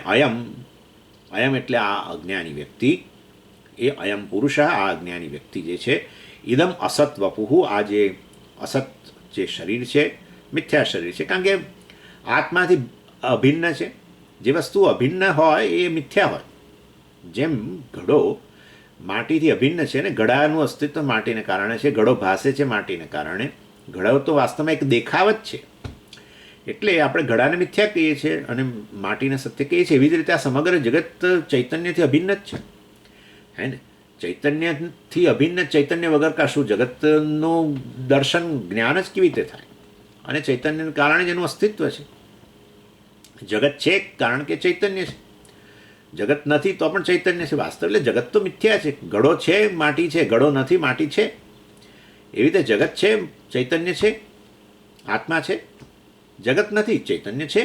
અયમ એટલે આ અજ્ઞાની વ્યક્તિ, એ અયમ પુરુષ, આ અજ્ઞાની વ્યક્તિ જે છે, ઇદમ અસત વપુહુ, આ જે અસત જે શરીર છે, મિથ્યા શરીર છે. કારણ કે આત્માથી અભિન્ન છે. જે વસ્તુ અભિન્ન હોય એ મિથ્યા હોય. જેમ ઘડો માટીથી અભિન્ન છે ને, ઘડાનું અસ્તિત્વ માટીને કારણે છે, ઘડો ભાસે છે માટીને કારણે. ઘડો તો વાસ્તવમાં એક દેખાવ જ છે. એટલે આપણે ઘડાને મિથ્યા કહીએ છીએ અને માટીને સત્ય કહીએ છીએ. એવી જ રીતે આ સમગ્ર જગત ચૈતન્યથી અભિન્ન જ છે, હે ને. ચૈતન્યથી અભિન્ન, ચૈતન્ય વગર કાશું જગતનું દર્શન, જ્ઞાન જ કેવી રીતે થાય? અને ચૈતન્યને કારણે જ એનું અસ્તિત્વ છે. જગત છે કારણ કે ચૈતન્ય છે. જગત નથી તો પણ ચૈતન્ય છે. વાસ્તવ એટલે જગત તો મિથ્યા છે. ઘડો છે, માટી છે. ઘડો નથી, માટી છે. એવી રીતે જગત છે, ચૈતન્ય છે, આત્મા છે. જગત નથી, ચૈતન્ય છે.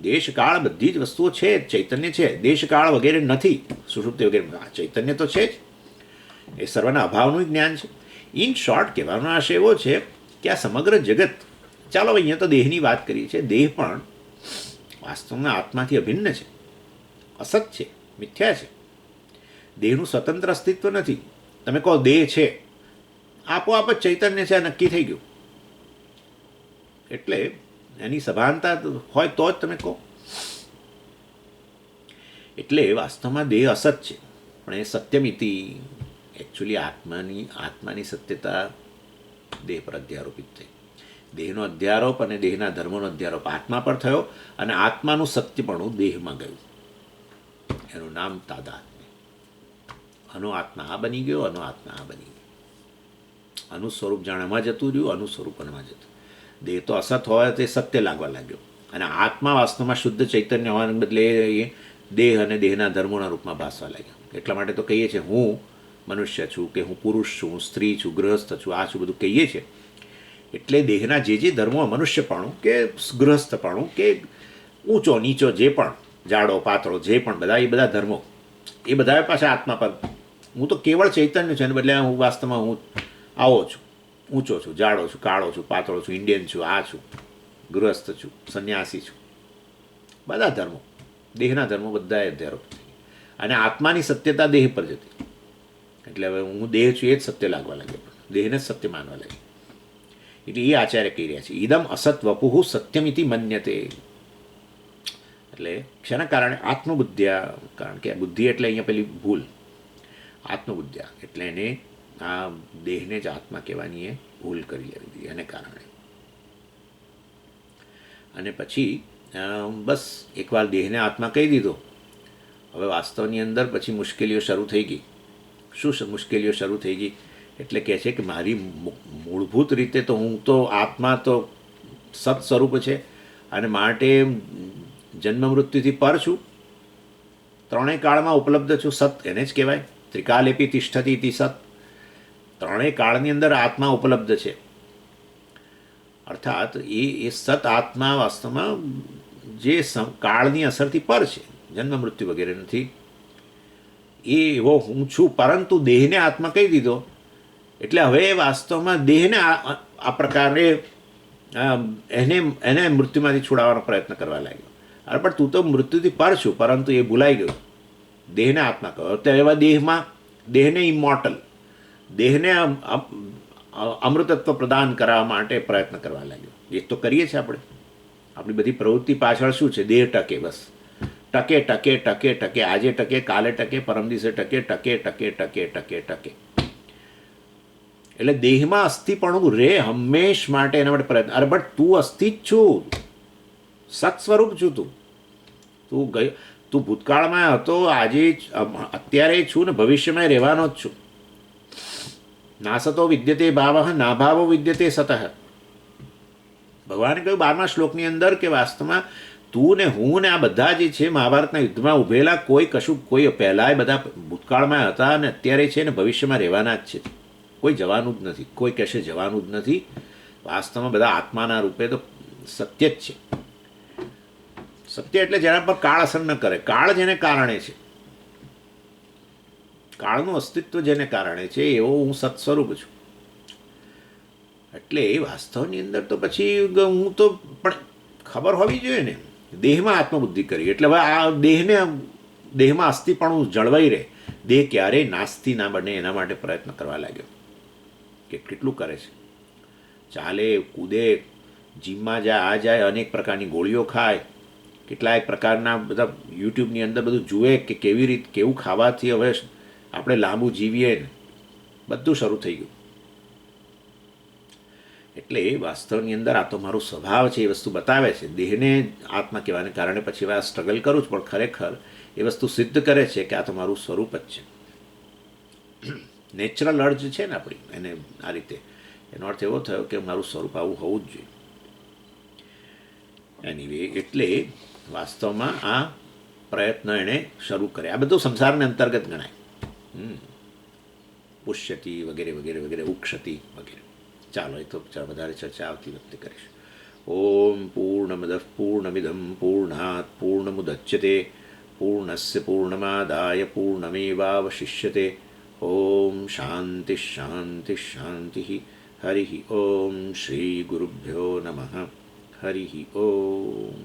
દેશ કાળ બધી જ વસ્તુઓ છે, ચૈતન્ય છે. દેશ કાળ વગેરે નથી, સુષુપ્તિ વગેરે, ચૈતન્ય તો છે જ. એ સર્વના અભાવનું જ્ઞાન છે. ઇન શોર્ટ કહેવાનો આશય એવો છે કે આ સમગ્ર જગત, ચાલો અહીંયા તો દેહની વાત કરીએ છીએ, દેહ પણ વાસ્તવમાં આત્માથી અભિન્ન છે, અસત છે, મિથ્યા છે. દેહનું સ્વતંત્ર અસ્તિત્વ નથી. તમે કહો દેહ છે, આપોઆપ જ ચૈતન્ય છે, નક્કી થઈ ગયું. એટલે એની સભાનતા હોય તો જ તમે કહો. એટલે વાસ્તવમાં દેહ અસત છે, પણ એ સત્યમિતિ એકચ્યુઅલી આત્માની સત્યતા દેહ પર અધ્યારોપિત થઈ. દેહનો અધ્યારોપ અને દેહના ધર્મોનો અધ્યારોપ આત્મા પર થયો, અને આત્માનું સત્યપણું દેહમાં ગયું. એનું નામ તાદાત્મ્ય. અનો આત્મા આ બની ગયો, અનો આત્મા આ બની ગયો. અનું સ્વરૂપ જાણમાં જતું રહ્યું, અનું સ્વરૂપ અનમાં જતું. દેહ તો અસત હોય તે સત્ય લાગવા લાગ્યો, અને આત્મા વાસ્તવમાં શુદ્ધ ચૈતન્ય હોવાને બદલે એ દેહ અને દેહના ધર્મોના રૂપમાં ભાસવા લાગ્યો. એટલા માટે તો કહીએ છીએ હું મનુષ્ય છું, કે હું પુરુષ છું, હું સ્ત્રી છું, ગૃહસ્થ છું, આ છું, બધું કહીએ છીએ. એટલે દેહના જે ધર્મો, મનુષ્યપણું કે ગૃહસ્થપણું કે ઊંચો નીચો, જે પણ જાડો પાતળો, જે પણ બધા, એ બધા ધર્મો, એ બધા પાછા આત્મા પર. હું તો કેવળ ચૈતન્ય છું, એને બદલે હું વાસ્તવમાં હું આવો છું, ઊંચો છું, જાડો છું, કાળો છું, પાતળો છું, ઇન્ડિયન છું, આ છું, ગૃહસ્થ છું, સંન્યાસી છું. બધા ધર્મો, દેહના ધર્મો બધા અધ્યારોપ થઈ. અને આત્માની સત્યતા દેહ પર જતી. એટલે હવે હું દેહ છું એ જ સત્ય લાગવા લાગ્યો, દેહને જ સત્ય માનવા લાગ્યો. એટલે એ આચાર્ય કહી રહ્યા છે, ઇદમ અસત વપુહુ સત્યમિતિ મન્યતે. એટલે શેના કારણે? આત્મબુદ્ધ્યા. કારણ કે બુદ્ધિ એટલે અહીંયા પેલી ભૂલ, આત્મબુદ્ધ્યા. એટલે એને આ દેહને જ આત્મા કહેવાની એ ભૂલ કરી લેવી હતી એને કારણે. અને પછી બસ એકવાર દેહને આત્મા કહી દીધો, હવે વાસ્તવની અંદર પછી મુશ્કેલીઓ શરૂ થઈ ગઈ. શું મુશ્કેલીઓ શરૂ થઈ ગઈ? એટલે કહે છે કે મારી મૂળભૂત રીતે તો હું તો આત્મા તો સત સ્વરૂપ છે, અને માટે જન્મ મૃત્યુથી પર છું, ત્રણેય કાળમાં ઉપલબ્ધ છું. સત એને જ કહેવાય. ત્રિકાલેપી તિષ્ઠતી ઇતિ સત. ત્રણેય કાળની અંદર આત્મા ઉપલબ્ધ છે. અર્થાત એ સત આત્મા વાસ્તવમાં જે કાળની અસરથી પર છે, જન્મ મૃત્યુ વગેરે નથી, એ એવો હું છું. પરંતુ દેહને આત્મા કહી દીધો એટલે હવે વાસ્તવમાં દેહને આ પ્રકારે એને મૃત્યુમાંથી છોડાવવાનો પ્રયત્ન કરવા લાગ્યો. અરે પણ તું તો મૃત્યુથી પર છું, પરંતુ એ ભૂલાઈ ગયું. દેહને આત્મા કહો. તો એવા દેહમાં દેહને ઇમોર્ટલ, દેહને અમૃતત્વ પ્રદાન કરવા માટે પ્રયત્ન કરવા લાગ્યો. એ તો કરીએ છીએ આપણે. આપણી બધી પ્રવૃત્તિ પાછળ શું છે? દેહ ટકે, બસ ટકે ટકે ટકે ટકે, આજે ટકે, કાલે ટકે, પરમ દિવસે ટકે, ટકે ટકે ટકે ટકે ટકે. એટલે દેહમાં અસ્થિપણું રે હંમેશ માટે, એના માટે પ્રયત્ન. અરે બટ તું અસ્થિ જ છું, સત સ્વરૂપ છું તું. તું ભૂતકાળમાં હતો, આજે અત્યારે છું ને ભવિષ્યમાં રહેવાનો જ છું. નાસતો વિદ્યતે ભાવ, ના ભાવો વિદ્યતે સતઃ. ભગવાને કહ્યું 12મા શ્લોકની અંદર કે વાસ્તવમાં તું ને હું ને આ બધા જે છે મહાભારતના યુદ્ધમાં ઉભેલા, કોઈ કશું, કોઈ પહેલાંય બધા ભૂતકાળમાં હતા અને અત્યારે છે ને ભવિષ્યમાં રહેવાના જ છે. કોઈ જવાનું જ નથી, કોઈ કહેશે જવાનું જ નથી. વાસ્તવમાં બધા આત્માના રૂપે તો સત્ય જ છે. સત્ય એટલે જેના પર કાળ અસર ન કરે. કાળ જેને કારણે છે, કાળનું અસ્તિત્વ જેને કારણે છે, એવો હું સત સ્વરૂપ છું. એટલે વાસ્તવની અંદર તો પછી હું તો પણ ખબર હોવી જોઈએ ને. દેહમાં આત્મબુદ્ધિ કરી એટલે હવે આ દેહમાં અસ્થિપણું જળવાઈ રહે, દેહ ક્યારેય નાસ્તી ના બને, એના માટે પ્રયત્ન કરવા લાગ્યો. કેટલું કરે છે, ચાલે કૂદે, જીમમાં જાય, આ જાય, અનેક પ્રકારની ગોળીઓ ખાય, કેટલાય પ્રકારના બધા યુટ્યુબની અંદર બધું જુએ કે કેવું ખાવાથી હવે આપણે લાંબુ જીવીએ ને, બધું શરૂ થઈ ગયું. એટલે વાસ્તવની અંદર આ તો મારો સ્વભાવ છે, એ વસ્તુ બતાવે છે. દેહને આત્મા કહેવાને કારણે પછી હવે આ સ્ટ્રગલ કરું છું, પણ ખરેખર એ વસ્તુ સિદ્ધ કરે છે કે આ તો મારું સ્વરૂપ જ છે. નેચરલ અર્જ છે ને આપણી, એને આ રીતે, એનો અર્થ એવો થયો કે મારું સ્વરૂપ આવું હોવું જ જોઈએ. એનીવે, એટલે વાસ્તવમાં આ પ્રયત્ન એણે શરૂ કર્યા. આ બધું સંસારને અંતર્ગત ગણાય. પુષ્યતિ વગેરે વગેરે વગેરે, ઉક્ષતિ વગેરે. ચાલો, એ તો વધારે ચર્ચા આવતી વખતે કરીશું. ઓમ પૂર્ણમદ પૂર્ણમિદમ પૂર્ણાત પૂર્ણમુદચ્યતે પૂર્ણસ્ય પૂર્ણમાદાય પૂર્ણમેવાવશિષ્યતે. ઓમ શાંતિ શાંતિ શાંતિ. હરિ ઓમ શ્રી ગુરુભ્યો નમઃ. હરિ ઓમ.